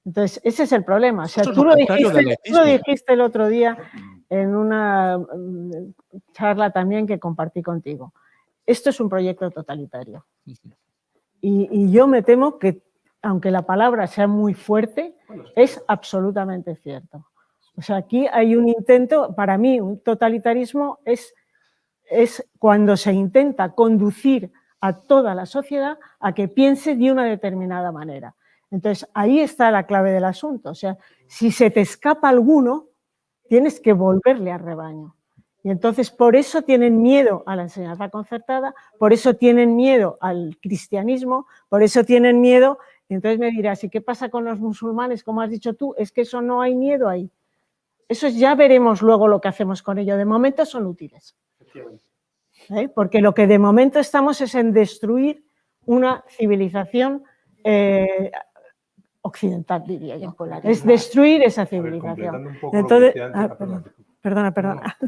Entonces, ese es el problema. O sea, tú lo dijiste el otro día en una charla también que compartí contigo. Esto es un proyecto totalitario. Y yo me temo que, aunque la palabra sea muy fuerte, es absolutamente cierto. O sea, aquí hay un intento, para mí, un totalitarismo es cuando se intenta conducir a toda la sociedad a que piense de una determinada manera. Entonces, ahí está la clave del asunto. O sea, si se te escapa alguno, tienes que volverle al rebaño. Y entonces, por eso tienen miedo a la enseñanza concertada, por eso tienen miedo al cristianismo, por eso tienen miedo. Y entonces me dirás, ¿y qué pasa con los musulmanes? Como has dicho tú, es que eso no hay miedo ahí. Eso ya veremos luego lo que hacemos con ello. De momento son útiles. Porque lo que de momento estamos es en destruir una civilización occidental, diría yo. Es destruir esa civilización. Entonces, perdona.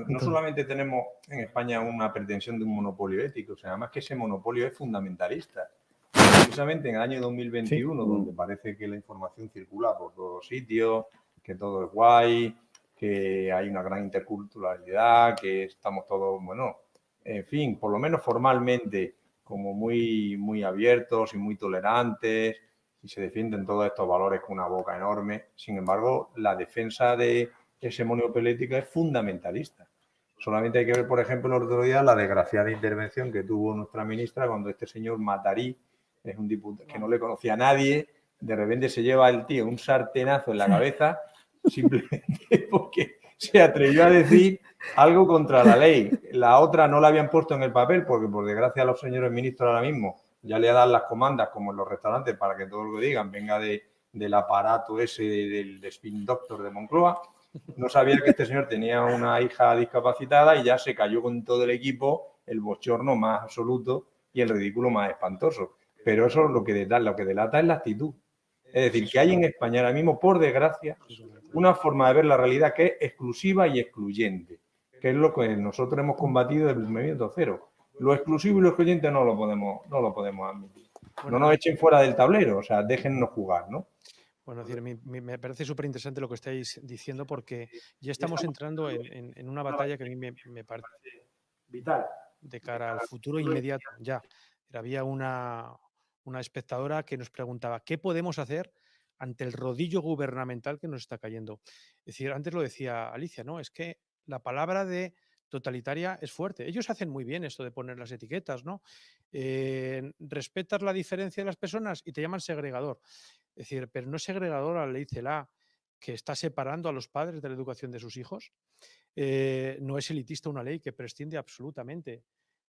No solamente tenemos en España una pretensión de un monopolio ético, sino además que ese monopolio es fundamentalista. Precisamente en el año 2021, donde parece que la información circula por todos sitios, que todo es guay, que hay una gran interculturalidad, que estamos todos, bueno, en fin, por lo menos formalmente, como muy, muy abiertos y muy tolerantes, y se defienden todos estos valores con una boca enorme. Sin embargo, la defensa de ese monopolio ético es fundamentalista. Solamente hay que ver, por ejemplo, el otro día la desgraciada intervención que tuvo nuestra ministra cuando este señor Matarí, es un diputado que no le conocía a nadie, de repente se lleva el tío un sartenazo en la cabeza simplemente porque se atrevió a decir algo contra la ley. La otra no la habían puesto en el papel porque, por desgracia, a los señores ministros ahora mismo ya le dan las comandas, como en los restaurantes, para que todo lo que digan venga del aparato ese del spin doctor de Moncloa. No sabía que este señor tenía una hija discapacitada y ya se cayó con todo el equipo el bochorno más absoluto y el ridículo más espantoso. Pero eso es lo que delata es la actitud. Es decir, que hay en España ahora mismo, por desgracia, una forma de ver la realidad que es exclusiva y excluyente, que es lo que nosotros hemos combatido desde el movimiento cero. Lo exclusivo y lo excluyente no lo podemos admitir. No nos echen fuera del tablero, o sea, déjennos jugar, ¿no? Bueno, es decir, me parece súper interesante lo que estáis diciendo porque ya estamos entrando en una batalla que a mí me parece Vital. de cara al futuro inmediato, ya. Había una espectadora que nos preguntaba, ¿qué podemos hacer ante el rodillo gubernamental que nos está cayendo? Es decir, antes lo decía Alicia, ¿no? Es que la palabra de totalitaria es fuerte. Ellos hacen muy bien esto de poner las etiquetas, ¿no? Respetas la diferencia de las personas y te llaman segregador. Es decir, pero no es segregador a la ley CELA, que está separando a los padres de la educación de sus hijos. No es elitista una ley que prescinde absolutamente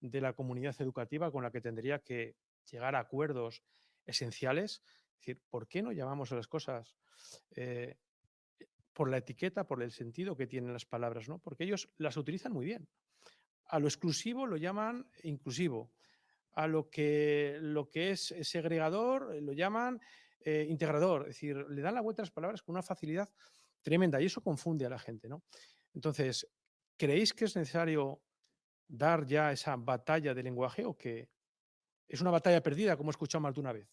de la comunidad educativa con la que tendría que llegar a acuerdos esenciales. Es decir, ¿por qué no llamamos a las cosas por la etiqueta, por el sentido que tienen las palabras, ¿no? Porque ellos las utilizan muy bien. A lo exclusivo lo llaman inclusivo. A lo que es segregador lo llaman integrador. Es decir, le dan la vuelta a las palabras con una facilidad tremenda y eso confunde a la gente, ¿no? Entonces, ¿creéis que es necesario dar ya esa batalla de lenguaje o que es una batalla perdida, como he escuchado más de una vez?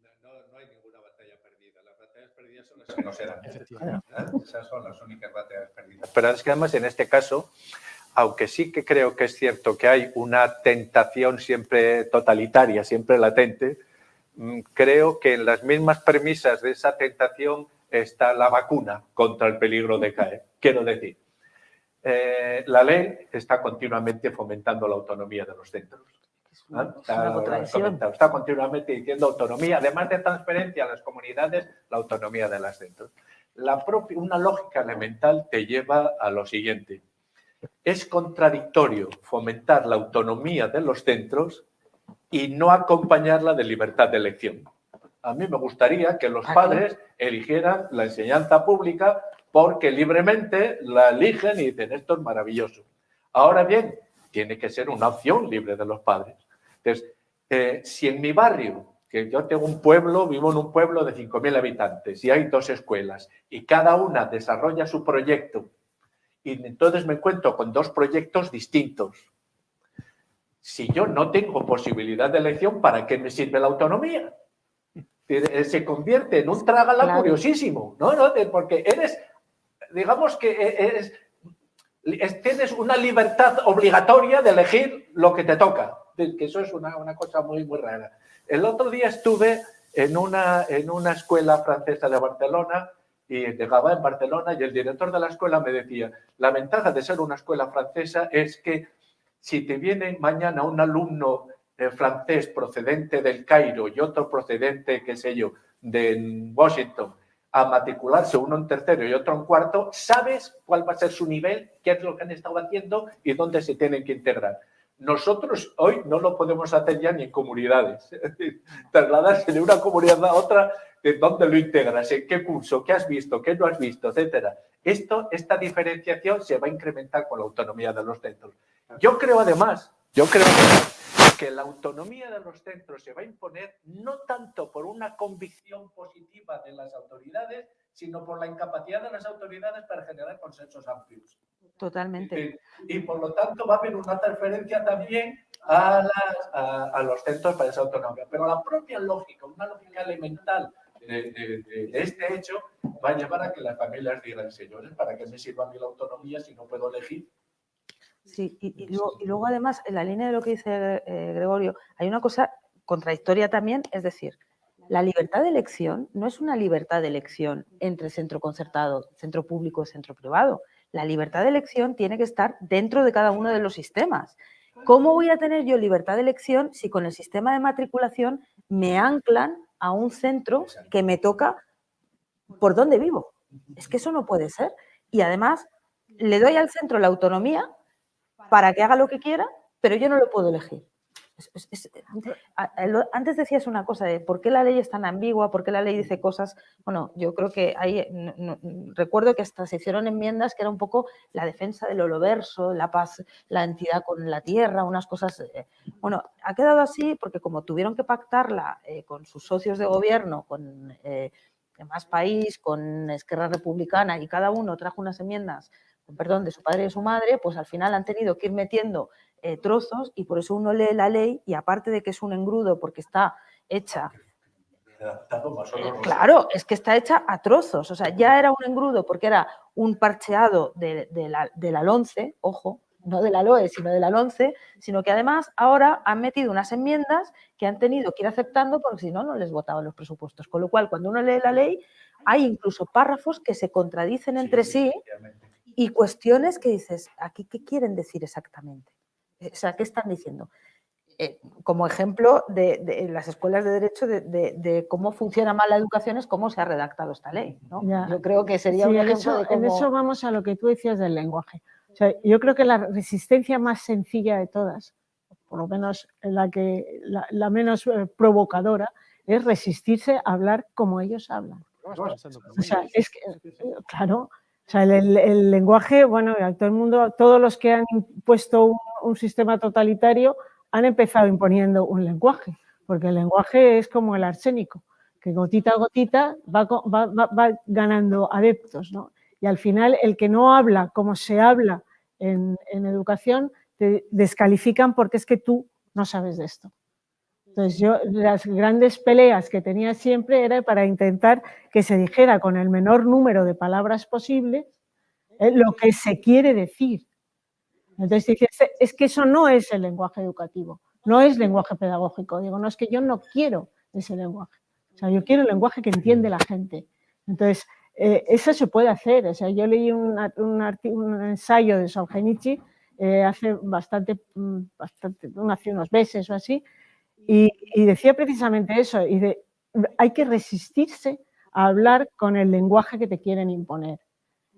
No hay ninguna batalla perdida. Las batallas perdidas son las que no se dan. Efectivamente. Esas son las únicas batallas perdidas. Pero es que además en este caso, aunque sí que creo que es cierto que hay una tentación siempre totalitaria, siempre latente, creo que en las mismas premisas de esa tentación está la vacuna contra el peligro de caer. Quiero decir, la ley está continuamente fomentando la autonomía de los centros. Está continuamente diciendo autonomía, además de transferencia a las comunidades, la autonomía de los centros. Una lógica elemental te lleva a lo siguiente. Es contradictorio fomentar la autonomía de los centros y no acompañarla de libertad de elección. A mí me gustaría que los padres eligieran la enseñanza pública porque libremente la eligen y dicen esto es maravilloso. Ahora bien, tiene que ser una opción libre de los padres. Entonces, si en mi barrio, que yo tengo un pueblo, vivo en un pueblo de 5.000 habitantes y hay 2 escuelas y cada una desarrolla su proyecto y entonces me encuentro con 2 proyectos distintos. Si yo no tengo posibilidad de elección, ¿para qué me sirve la autonomía? Se convierte en un trágala curiosísimo, ¿no? Porque eres, digamos que tienes una libertad obligatoria de elegir lo que te toca, que eso es una cosa muy, muy rara. El otro día estuve en una escuela francesa de Barcelona y llegaba en Barcelona y el director de la escuela me decía, la ventaja de ser una escuela francesa es que si te viene mañana un alumno francés procedente del Cairo y otro procedente, qué sé yo, de Washington, a matricularse uno en tercero y otro en cuarto, sabes cuál va a ser su nivel, qué es lo que han estado haciendo y dónde se tienen que integrar. Nosotros hoy no lo podemos hacer ya ni en comunidades. Es decir, trasladarse de una comunidad a otra, de dónde lo integras, en qué curso, qué has visto, qué no has visto, etcétera. Esta diferenciación se va a incrementar con la autonomía de los centros. Yo creo además que la autonomía de los centros se va a imponer no tanto por una convicción positiva de las autoridades, sino por la incapacidad de las autoridades para generar consensos amplios. Totalmente. Y por lo tanto va a haber una transferencia también a los centros para esa autonomía. Pero la propia lógica, una lógica elemental de este hecho, va a llevar a que las familias digan, señores, ¿para qué me sirve a mí la autonomía si no puedo elegir? Sí, y luego además, en la línea de lo que dice Gregorio, hay una cosa contradictoria también, es decir, la libertad de elección no es una libertad de elección entre centro concertado, centro público y centro privado. La libertad de elección tiene que estar dentro de cada uno de los sistemas. ¿Cómo voy a tener yo libertad de elección si con el sistema de matriculación me anclan a un centro que me toca por donde vivo? Es que eso no puede ser. Y además, le doy al centro la autonomía para que haga lo que quiera, pero yo no lo puedo elegir. Antes decías una cosa de por qué la ley es tan ambigua, por qué la ley dice cosas. Bueno, yo creo que hay, recuerdo que hasta se hicieron enmiendas que era un poco la defensa del holoverso, la paz, la entidad con la tierra, unas cosas. Bueno, ha quedado así porque como tuvieron que pactarla con sus socios de gobierno, con Más País, con Esquerra Republicana y cada uno trajo unas enmiendas, perdón, de su padre y de su madre, pues al final han tenido que ir metiendo trozos y por eso uno lee la ley y aparte de que es un engrudo porque está hecha, claro, es que está hecha a trozos, o sea, ya era un engrudo porque era un parcheado de la LOMCE, ojo, no de la LOE, sino de la LONCE, sino que además ahora han metido unas enmiendas que han tenido que ir aceptando porque si no, no les votaban los presupuestos. Con lo cual, cuando uno lee la ley, hay incluso párrafos que se contradicen entre sí y cuestiones que dices, ¿aquí qué quieren decir exactamente? O sea, ¿qué están diciendo? Como ejemplo de las escuelas de derecho de cómo funciona mal la educación es cómo se ha redactado esta ley, ¿no? Yo creo que sería un ejemplo de cómo... En eso vamos a lo que tú decías del lenguaje. O sea, yo creo que la resistencia más sencilla de todas, por lo menos la menos provocadora, es resistirse a hablar como ellos hablan. O sea, es que, claro, o sea, el lenguaje, bueno, todo el mundo, todos los que han impuesto un sistema totalitario han empezado imponiendo un lenguaje, porque el lenguaje es como el arsénico, que gotita a gotita va ganando adeptos, ¿no? Y al final el que no habla como se habla en educación, te descalifican porque es que tú no sabes de esto. Entonces yo, las grandes peleas que tenía siempre era para intentar que se dijera con el menor número de palabras posible lo que se quiere decir. Entonces dices, es que eso no es el lenguaje educativo, no es lenguaje pedagógico. Digo, no, es que yo no quiero ese lenguaje. O sea, yo quiero el lenguaje que entiende la gente. Entonces, eso se puede hacer. O sea, yo leí un ensayo de Solzhenitsyn hace hace unos meses o así, y decía precisamente eso, hay que resistirse a hablar con el lenguaje que te quieren imponer.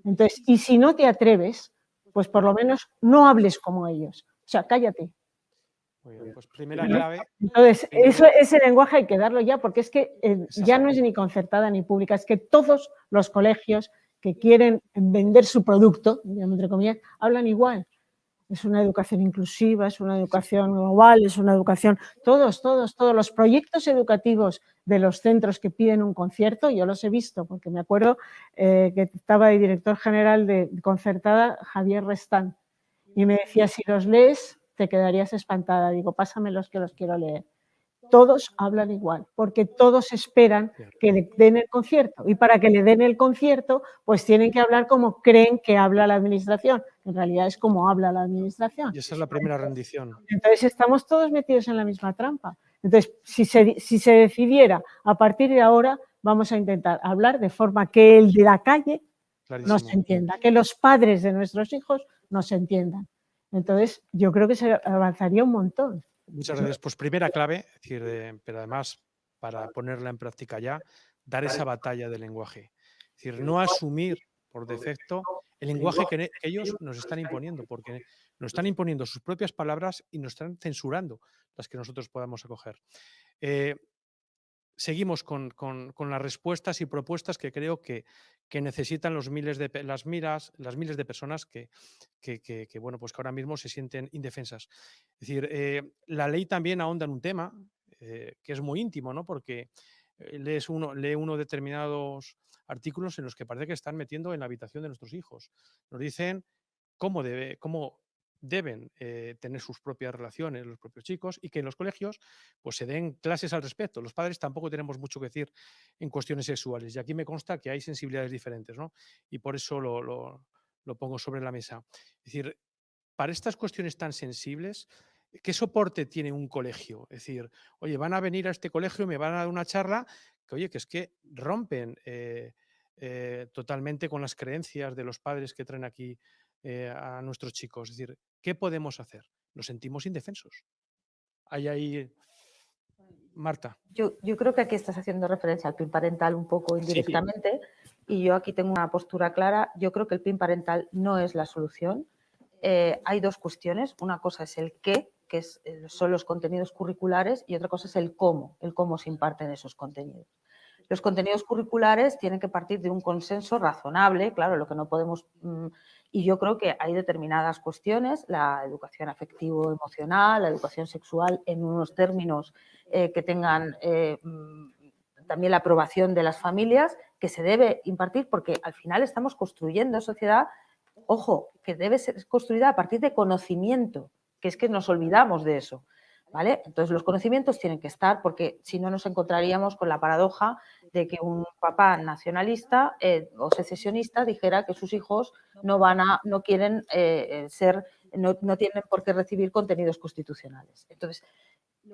Entonces, y si no te atreves, pues por lo menos no hables como ellos. O sea, cállate. Muy bien, pues primera clave. Entonces, ese lenguaje hay que darlo ya, porque es que ya no es ni concertada ni pública, es que todos los colegios que quieren vender su producto, entre comillas, hablan igual. Es una educación inclusiva, es una educación global, es una educación... Todos los proyectos educativos de los centros que piden un concierto, yo los he visto, porque me acuerdo que estaba el director general de Concertada, Javier Restán, y me decía, si los lees, te quedarías espantada. Digo, pásamelos que los quiero leer. Todos hablan igual, porque todos esperan que le den el concierto. Y para que le den el concierto, pues tienen que hablar como creen que habla la administración. En realidad es como habla la administración. Y esa es la primera rendición. Entonces estamos todos metidos en la misma trampa. Entonces, si se decidiera a partir de ahora, vamos a intentar hablar de forma que el de la calle nos entienda, que los padres de nuestros hijos nos entiendan. Entonces, yo creo que se avanzaría un montón. Muchas gracias. Pues primera clave, es decir, pero además para ponerla en práctica ya, dar esa batalla del lenguaje. Es decir, no asumir por defecto el lenguaje que ellos nos están imponiendo, porque nos están imponiendo sus propias palabras y nos están censurando las que nosotros podamos acoger. Seguimos con las respuestas y propuestas que creo que necesitan las miles de personas que bueno, pues que ahora mismo se sienten indefensas. Es decir, la ley también ahonda en un tema que es muy íntimo, ¿no? Porque lee uno determinados artículos en los que parece que están metiendo en la habitación de nuestros hijos. Nos dicen cómo deben tener sus propias relaciones los propios chicos y que en los colegios pues se den clases al respecto. Los padres tampoco tenemos mucho que decir en cuestiones sexuales y aquí me consta que hay sensibilidades diferentes, ¿no? Y por eso lo pongo sobre la mesa. Es decir, para estas cuestiones tan sensibles, ¿qué soporte tiene un colegio? Es decir, oye, van a venir a este colegio y me van a dar una charla que, oye, que es que rompen totalmente con las creencias de los padres que traen aquí a nuestros chicos. Es decir, ¿qué podemos hacer? Nos sentimos indefensos. Hay ahí, Marta. Yo creo que aquí estás haciendo referencia al PIN parental un poco indirectamente y yo aquí tengo una postura clara. Yo creo que el PIN parental no es la solución. Hay dos cuestiones. Una cosa es el qué, que son los contenidos curriculares, y otra cosa es el cómo se imparten esos contenidos. Los contenidos curriculares tienen que partir de un consenso razonable, claro, lo que no podemos... Y yo creo que hay determinadas cuestiones, la educación afectivo-emocional, la educación sexual, en unos términos que tengan también la aprobación de las familias, que se debe impartir porque al final estamos construyendo sociedad, ojo, que debe ser construida a partir de conocimiento, que es que nos olvidamos de eso. ¿Vale? Entonces los conocimientos tienen que estar porque si no nos encontraríamos con la paradoja de que un papá nacionalista o secesionista dijera que sus hijos no quieren ser no tienen por qué recibir contenidos constitucionales. Entonces,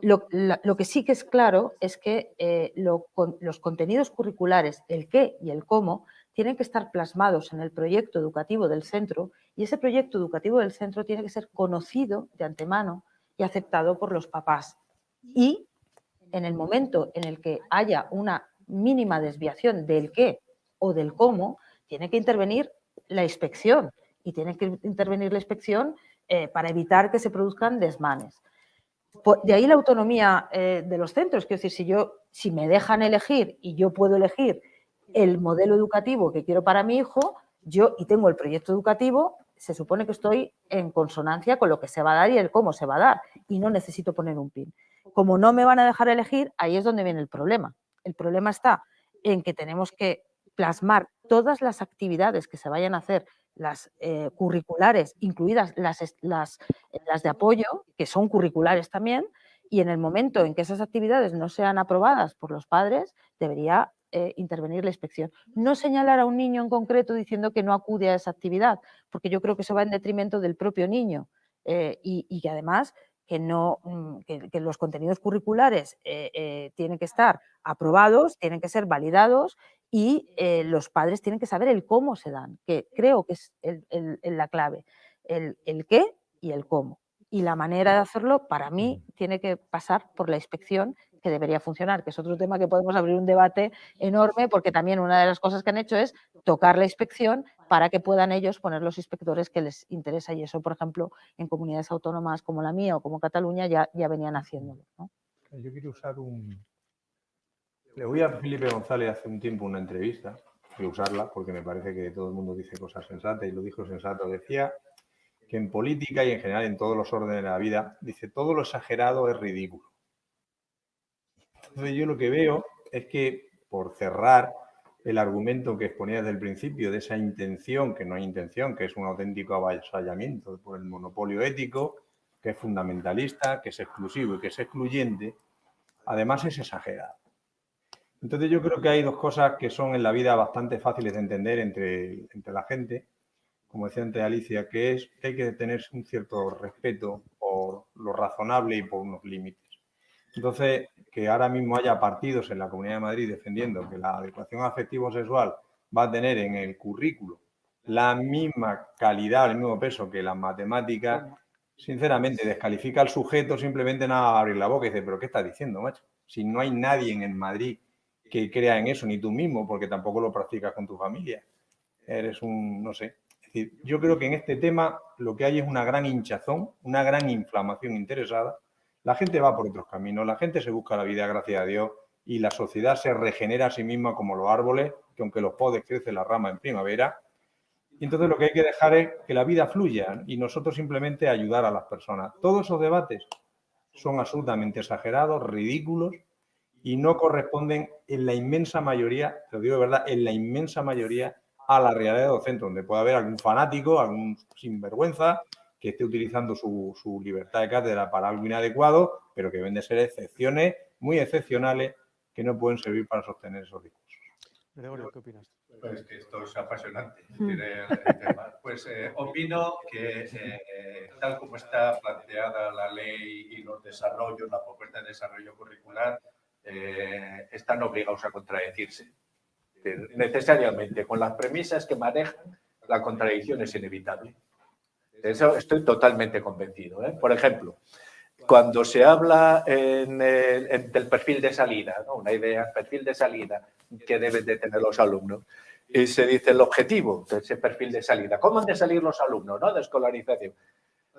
lo que sí que es claro es que los contenidos curriculares, el qué y el cómo, tienen que estar plasmados en el proyecto educativo del centro, y ese proyecto educativo del centro tiene que ser conocido de antemano y aceptado por los papás. Y en el momento en el que haya una mínima desviación del qué o del cómo, tiene que intervenir la inspección, y tiene que intervenir la inspección para evitar que se produzcan desmanes. De ahí la autonomía de los centros. Quiero decir, si me dejan elegir y yo puedo elegir el modelo educativo que quiero para mi hijo, y tengo el proyecto educativo, se supone que estoy en consonancia con lo que se va a dar y el cómo se va a dar, y no necesito poner un pin. Como no me van a dejar elegir, ahí es donde viene el problema. El problema está en que tenemos que plasmar todas las actividades que se vayan a hacer, las curriculares, incluidas las de apoyo, que son curriculares también, y en el momento en que esas actividades no sean aprobadas por los padres, debería intervenir la inspección. No señalar a un niño en concreto diciendo que no acude a esa actividad, porque yo creo que eso va en detrimento del propio niño, y que además que los contenidos curriculares tienen que estar aprobados, tienen que ser validados, y los padres tienen que saber el cómo se dan, que creo que es la clave, el qué y el cómo. Y la manera de hacerlo, para mí, tiene que pasar por la inspección, que debería funcionar, que es otro tema que podemos abrir un debate enorme, porque también una de las cosas que han hecho es tocar la inspección para que puedan ellos poner los inspectores que les interesa, y eso, por ejemplo, en comunidades autónomas como la mía o como Cataluña ya venían haciéndolo, ¿no? Yo quiero usar Le voy a Felipe González hace un tiempo una entrevista, voy a usarla porque me parece que todo el mundo dice cosas sensatas, y lo dijo sensato. Decía que en política y en general en todos los órdenes de la vida, dice, todo lo exagerado es ridículo. Entonces yo lo que veo es que, por cerrar el argumento que exponía desde el principio de esa intención, que no hay intención, que es un auténtico avasallamiento por el monopolio ético, que es fundamentalista, que es exclusivo y que es excluyente, además es exagerado. Entonces yo creo que hay dos cosas que son en la vida bastante fáciles de entender entre la gente, como decía antes Alicia, que es que hay que tener un cierto respeto por lo razonable y por unos límites. Entonces, que ahora mismo haya partidos en la Comunidad de Madrid defendiendo que la educación afectivo-sexual va a tener en el currículo la misma calidad, el mismo peso que las matemáticas, sinceramente descalifica al sujeto simplemente nada a abrir la boca y dice, pero ¿qué estás diciendo, macho? Si no hay nadie en Madrid que crea en eso, ni tú mismo, porque tampoco lo practicas con tu familia. Eres no sé. Es decir, yo creo que en este tema lo que hay es una gran hinchazón, una gran inflamación interesada. La gente va por otros caminos, la gente se busca la vida, gracias a Dios, y la sociedad se regenera a sí misma como los árboles, que aunque los podes crece la rama en primavera. Y entonces lo que hay que dejar es que la vida fluya y nosotros simplemente ayudar a las personas. Todos esos debates son absolutamente exagerados, ridículos, y no corresponden en la inmensa mayoría, te lo digo de verdad, en la inmensa mayoría a la realidad docente, donde puede haber algún fanático, algún sinvergüenza que esté utilizando su libertad de cátedra para algo inadecuado, pero que deben de ser excepciones muy excepcionales que no pueden servir para sostener esos discursos. Gregorio, ¿qué opinas? Pues que esto es apasionante. El tema. Pues opino que tal como está planteada la ley y los desarrollos, la propuesta de desarrollo curricular, están obligados a contradecirse. Necesariamente, con las premisas que manejan, la contradicción es inevitable. De eso estoy totalmente convencido. Por ejemplo, cuando se habla del perfil de salida, ¿no? Una idea, perfil de salida que deben de tener los alumnos, y se dice el objetivo de ese perfil de salida. ¿Cómo han de salir los alumnos, ¿no? De escolarización.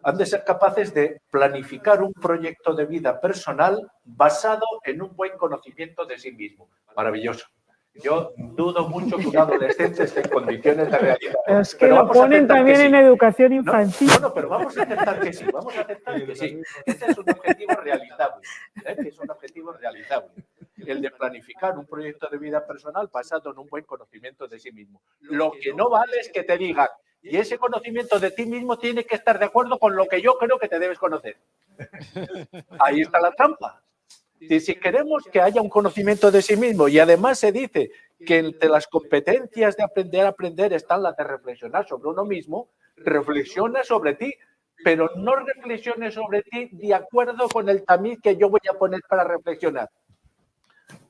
Han de ser capaces de planificar un proyecto de vida personal basado en un buen conocimiento de sí mismo. Maravilloso. Yo dudo mucho que un adolescente esté en condiciones de realidad. Es que lo ponen también en educación infantil. No, pero vamos a aceptar que sí, vamos a aceptar que sí. Este es un objetivo realizable, que es un objetivo realizable. El de planificar un proyecto de vida personal basado en un buen conocimiento de sí mismo. Lo que no vale es que te digan, y ese conocimiento de ti mismo tiene que estar de acuerdo con lo que yo creo que te debes conocer. Ahí está la trampa. Y si queremos que haya un conocimiento de sí mismo, y además se dice que entre las competencias de aprender a aprender están las de reflexionar sobre uno mismo, reflexiona sobre ti, pero no reflexiones sobre ti de acuerdo con el tamiz que yo voy a poner para reflexionar.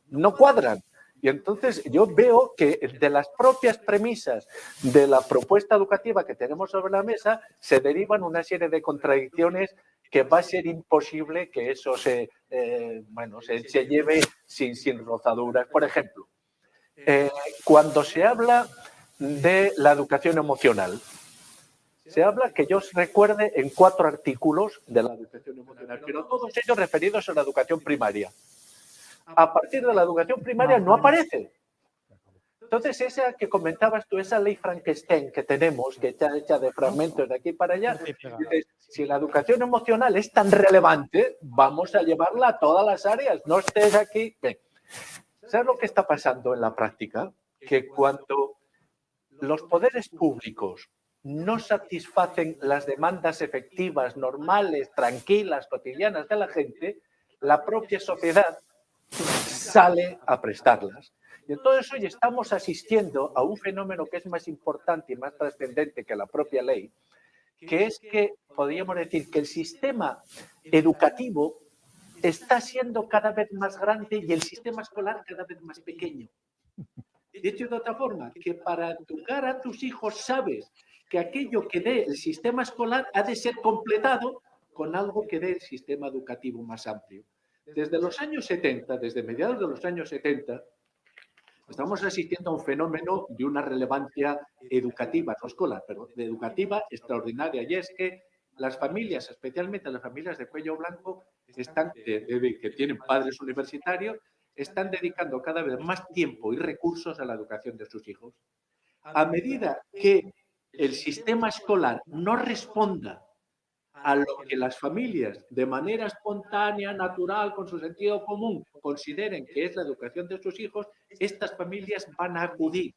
No cuadran. Y entonces yo veo que de las propias premisas de la propuesta educativa que tenemos sobre la mesa se derivan una serie de contradicciones que va a ser imposible que eso se lleve sin rozaduras. Por ejemplo, cuando se habla de la educación emocional, se habla, que yo os recuerde, en 4 artículos de la educación emocional, pero todos ellos referidos a la educación primaria. A partir de la educación primaria no aparece. Entonces, esa que comentabas tú, esa ley Frankenstein que tenemos, que está hecha de fragmentos de aquí para allá, dices, si la educación emocional es tan relevante, vamos a llevarla a todas las áreas, no estés aquí. Bien. ¿Sabes lo que está pasando en la práctica? Que cuando los poderes públicos no satisfacen las demandas efectivas, normales, tranquilas, cotidianas de la gente, la propia sociedad sale a prestarlas. Y entonces hoy estamos asistiendo a un fenómeno que es más importante y más trascendente que la propia ley, que es que, podríamos decir, que el sistema educativo está siendo cada vez más grande y el sistema escolar cada vez más pequeño. Dicho de otra forma, que para educar a tus hijos sabes que aquello que dé el sistema escolar ha de ser completado con algo que dé el sistema educativo más amplio. Desde los años 70, desde mediados de los años 70, estamos asistiendo a un fenómeno de una relevancia educativa, no escolar, pero educativa extraordinaria, y es que las familias, especialmente las familias de cuello blanco, que tienen padres universitarios, están dedicando cada vez más tiempo y recursos a la educación de sus hijos. A medida que el sistema escolar no responda a lo que las familias, de manera espontánea, natural, con su sentido común, consideren que es la educación de sus hijos, estas familias van a acudir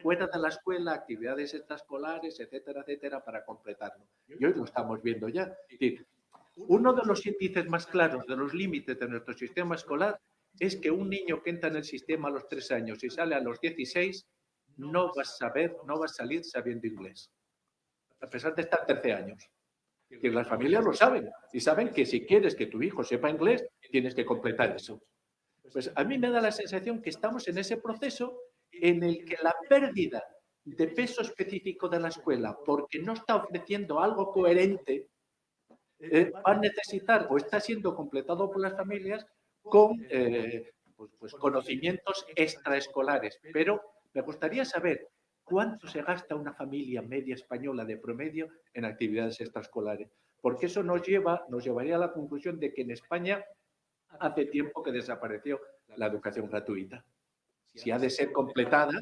fuera de la escuela, actividades extraescolares, etcétera, etcétera, para completarlo. Y hoy lo estamos viendo ya. Es decir, uno de los índices más claros de los límites de nuestro sistema escolar es que un niño que entra en el sistema a los 3 años y sale a los 16 no va a salir sabiendo inglés, a pesar de estar 13 años. Que las familias lo saben y saben que si quieres que tu hijo sepa inglés, tienes que completar eso. Pues a mí me da la sensación que estamos en ese proceso en el que la pérdida de peso específico de la escuela, porque no está ofreciendo algo coherente, va a necesitar o está siendo completado por las familias con conocimientos extraescolares. Pero me gustaría saber cuánto se gasta una familia media española de promedio en actividades extraescolares, porque eso nos llevaría a la conclusión de que en España hace tiempo que desapareció la educación gratuita. Si ha de ser completada,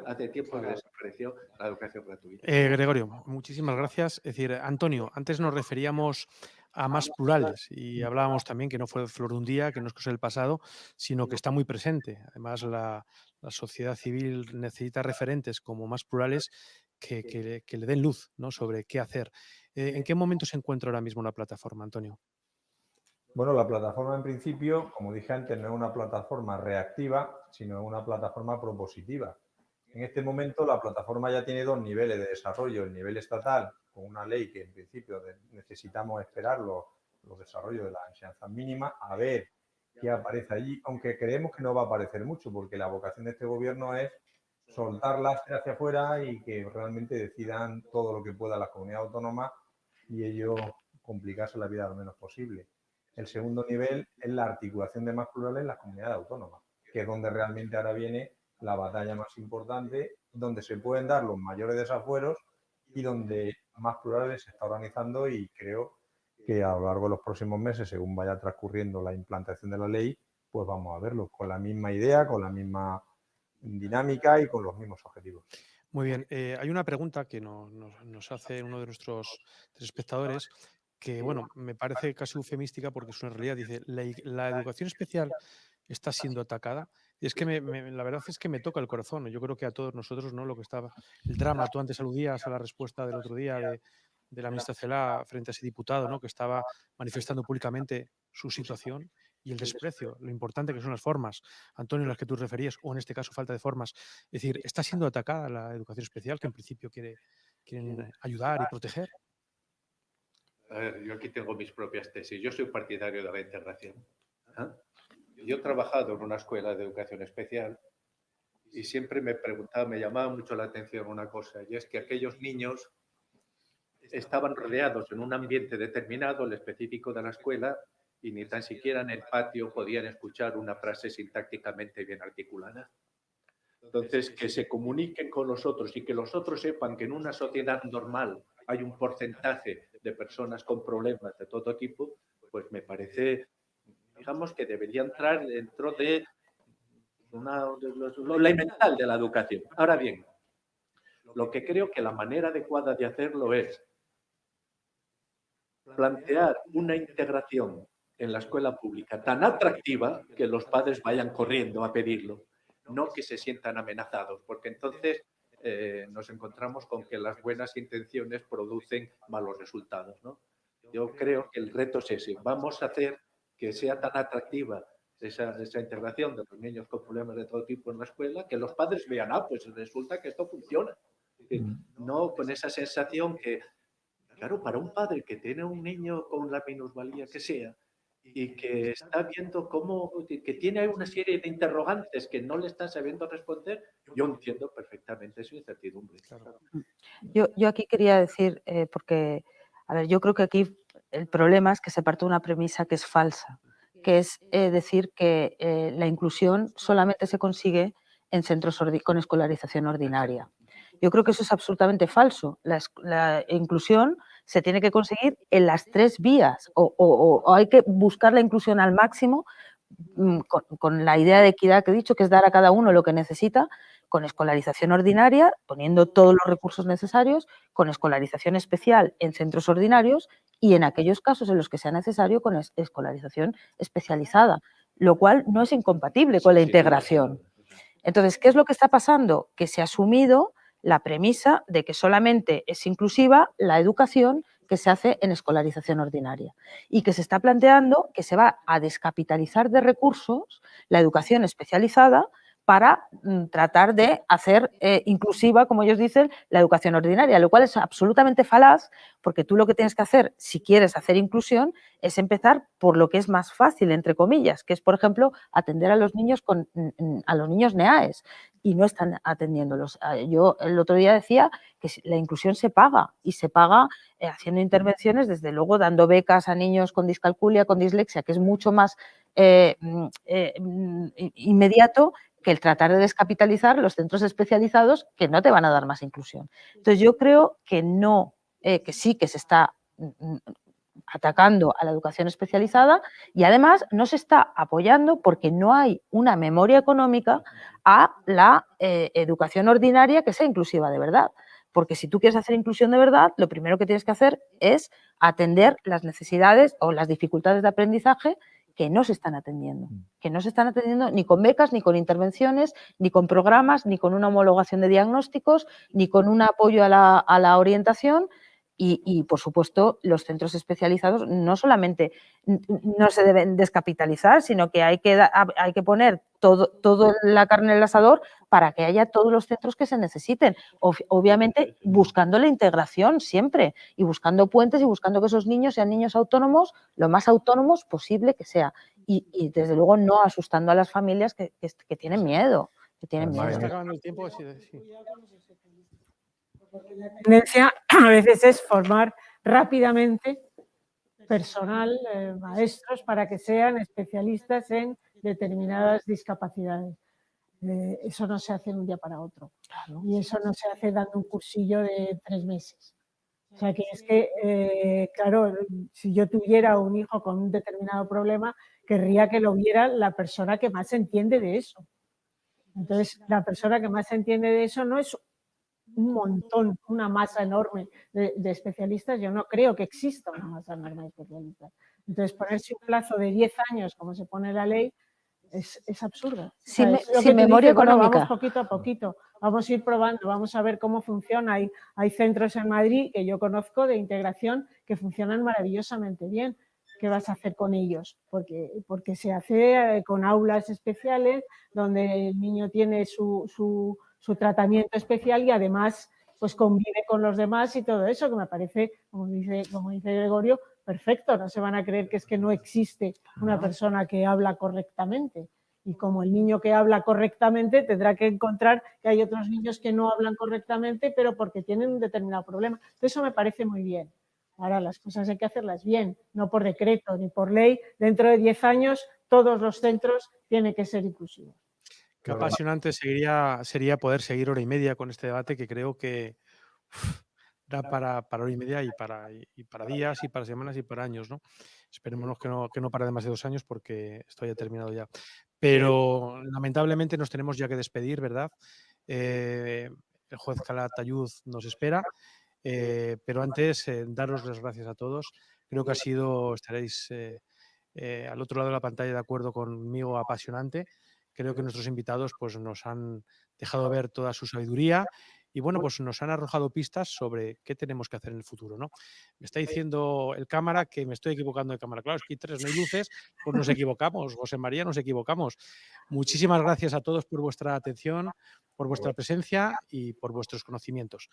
hace tiempo que desapareció la educación gratuita. Gregorio, muchísimas gracias. Es decir, Antonio, antes nos referíamos a más plurales y hablábamos también que no fue flor de un día, que no es cosa del pasado, sino que está muy presente. Además, la sociedad civil necesita referentes como más plurales que le den luz, ¿no?, sobre qué hacer. ¿En qué momento se encuentra ahora mismo la plataforma, Antonio? Bueno, la plataforma en principio, como dije antes, no es una plataforma reactiva, sino es una plataforma propositiva. En este momento la plataforma ya tiene 2 niveles de desarrollo. El nivel estatal, con una ley que en principio necesitamos esperar los desarrollos de la enseñanza mínima, a ver qué aparece allí, aunque creemos que no va a aparecer mucho, porque la vocación de este gobierno es soltar lastre hacia afuera y que realmente decidan todo lo que pueda las comunidades autónomas y ello complicarse la vida lo menos posible. El segundo nivel es la articulación de más plurales en las comunidades autónomas, que es donde realmente ahora viene la batalla más importante, donde se pueden dar los mayores desafueros y donde más plurales se está organizando, y creo que a lo largo de los próximos meses, según vaya transcurriendo la implantación de la ley, pues vamos a verlo con la misma idea, con la misma dinámica y con los mismos objetivos. Muy bien, hay una pregunta que nos hace uno de nuestros espectadores que, bueno, me parece casi eufemística porque es una realidad. Dice, ¿la educación especial está siendo atacada? Y es que la verdad es que me toca el corazón. Yo creo que a todos nosotros, ¿no?, lo que estaba, el drama, tú antes aludías a la respuesta del otro día de la ministra Celaá frente a ese diputado, ¿no?, que estaba manifestando públicamente su situación y el desprecio, lo importante que son las formas, Antonio, las que tú referías, o en este caso falta de formas. Es decir, ¿está siendo atacada la educación especial, que en principio quieren ayudar y proteger? A ver, yo aquí tengo mis propias tesis. Yo soy partidario de la integración. Yo he trabajado en una escuela de educación especial y siempre me preguntaba, me llamaba mucho la atención una cosa, y es que aquellos niños estaban rodeados en un ambiente determinado, el específico de la escuela, y ni tan siquiera en el patio podían escuchar una frase sintácticamente bien articulada. Entonces, que se comuniquen con los otros y que los otros sepan que en una sociedad normal hay un porcentaje de personas con problemas de todo tipo, pues me parece, digamos, que debería entrar dentro de lo elemental de la educación. Ahora bien, lo que creo que la manera adecuada de hacerlo es plantear una integración en la escuela pública tan atractiva que los padres vayan corriendo a pedirlo, no que se sientan amenazados, porque entonces nos encontramos con que las buenas intenciones producen malos resultados, ¿no? Yo creo que el reto es ese. Vamos a hacer que sea tan atractiva esa integración de los niños con problemas de todo tipo en la escuela, que los padres vean, pues resulta que esto funciona. No con esa sensación que, claro, para un padre que tiene un niño con la minusvalía que sea y que está viendo que tiene una serie de interrogantes que no le está sabiendo responder, yo entiendo perfectamente su incertidumbre. Claro. Yo aquí quería decir, porque, a ver, yo creo que aquí el problema es que se parte de una premisa que es falsa, que es decir que la inclusión solamente se consigue en centros con escolarización ordinaria. Yo creo que eso es absolutamente falso. La inclusión se tiene que conseguir en las tres vías o hay que buscar la inclusión al máximo con la idea de equidad que he dicho, que es dar a cada uno lo que necesita, con escolarización ordinaria, poniendo todos los recursos necesarios, con escolarización especial en centros ordinarios y en aquellos casos en los que sea necesario con escolarización especializada, lo cual no es incompatible con la integración. Entonces, ¿qué es lo que está pasando? Que se ha asumido la premisa de que solamente es inclusiva la educación que se hace en escolarización ordinaria y que se está planteando que se va a descapitalizar de recursos la educación especializada para tratar de hacer inclusiva, como ellos dicen, la educación ordinaria, lo cual es absolutamente falaz, porque tú lo que tienes que hacer, si quieres hacer inclusión, es empezar por lo que es más fácil, entre comillas, que es, por ejemplo, atender a los niños NEAES, y no están atendiéndolos. Yo el otro día decía que la inclusión se paga, y se paga haciendo intervenciones, desde luego dando becas a niños con discalculia, con dislexia, que es mucho más inmediato que el tratar de descapitalizar los centros especializados que no te van a dar más inclusión. Entonces yo creo que no, que sí que se está atacando a la educación especializada y además no se está apoyando porque no hay una memoria económica a la educación ordinaria que sea inclusiva de verdad. Porque si tú quieres hacer inclusión de verdad, lo primero que tienes que hacer es atender las necesidades o las dificultades de aprendizaje que no se están atendiendo ni con becas, ni con intervenciones, ni con programas, ni con una homologación de diagnósticos, ni con un apoyo a la orientación. Y, por supuesto, los centros especializados no solamente no se deben descapitalizar, sino que hay que poner todo la carne en el asador para que haya todos los centros que se necesiten. Obviamente, buscando la integración siempre y buscando puentes y buscando que esos niños sean niños autónomos, lo más autónomos posible que sea. Y desde luego, no asustando a las familias que tienen miedo. Que tienen miedo. Está acabando el tiempo. Sí. La tendencia a veces es formar rápidamente personal, maestros, para que sean especialistas en determinadas discapacidades. Eso no se hace de un día para otro. Y eso no se hace dando un cursillo de 3 meses. O sea, que es que, claro, si yo tuviera un hijo con un determinado problema, querría que lo viera la persona que más entiende de eso. Entonces, la persona que más entiende de eso no es un montón, una masa enorme de especialistas. Yo no creo que exista una masa enorme de especialistas. Entonces, ponerse un plazo de 10 años, como se pone la ley, es absurdo. Sin memoria económica. Vamos poquito a poquito, vamos a ir probando, vamos a ver cómo funciona. Hay centros en Madrid que yo conozco de integración que funcionan maravillosamente bien. ¿Qué vas a hacer con ellos? Porque se hace con aulas especiales donde el niño tiene su tratamiento especial y además pues convive con los demás y todo eso, que me parece, como dice Gregorio, perfecto. No se van a creer que es que no existe una persona que habla correctamente. Y como el niño que habla correctamente tendrá que encontrar que hay otros niños que no hablan correctamente, pero porque tienen un determinado problema. Eso me parece muy bien. Ahora, las cosas hay que hacerlas bien, no por decreto ni por ley. Dentro de 10 años, todos los centros tienen que ser inclusivos. Qué apasionante sería poder seguir hora y media con este debate, que creo que da para hora y media y para días y para semanas y para años, ¿no? Esperémonos que no pare de más de 2 años, porque esto ya terminado ya. Pero lamentablemente nos tenemos ya que despedir, ¿verdad? El juez Calatayud nos espera, pero antes daros las gracias a todos. Creo que estaréis al otro lado de la pantalla de acuerdo conmigo, apasionante. Creo que nuestros invitados pues, nos han dejado ver toda su sabiduría y bueno, pues nos han arrojado pistas sobre qué tenemos que hacer en el futuro, ¿no? Me está diciendo el cámara que me estoy equivocando de cámara. Claro, es que hay 3, no hay luces, pues nos equivocamos. José María, nos equivocamos. Muchísimas gracias a todos por vuestra atención, por vuestra presencia y por vuestros conocimientos.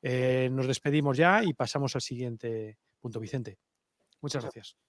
Nos despedimos ya y pasamos al siguiente punto. Vicente, muchas gracias.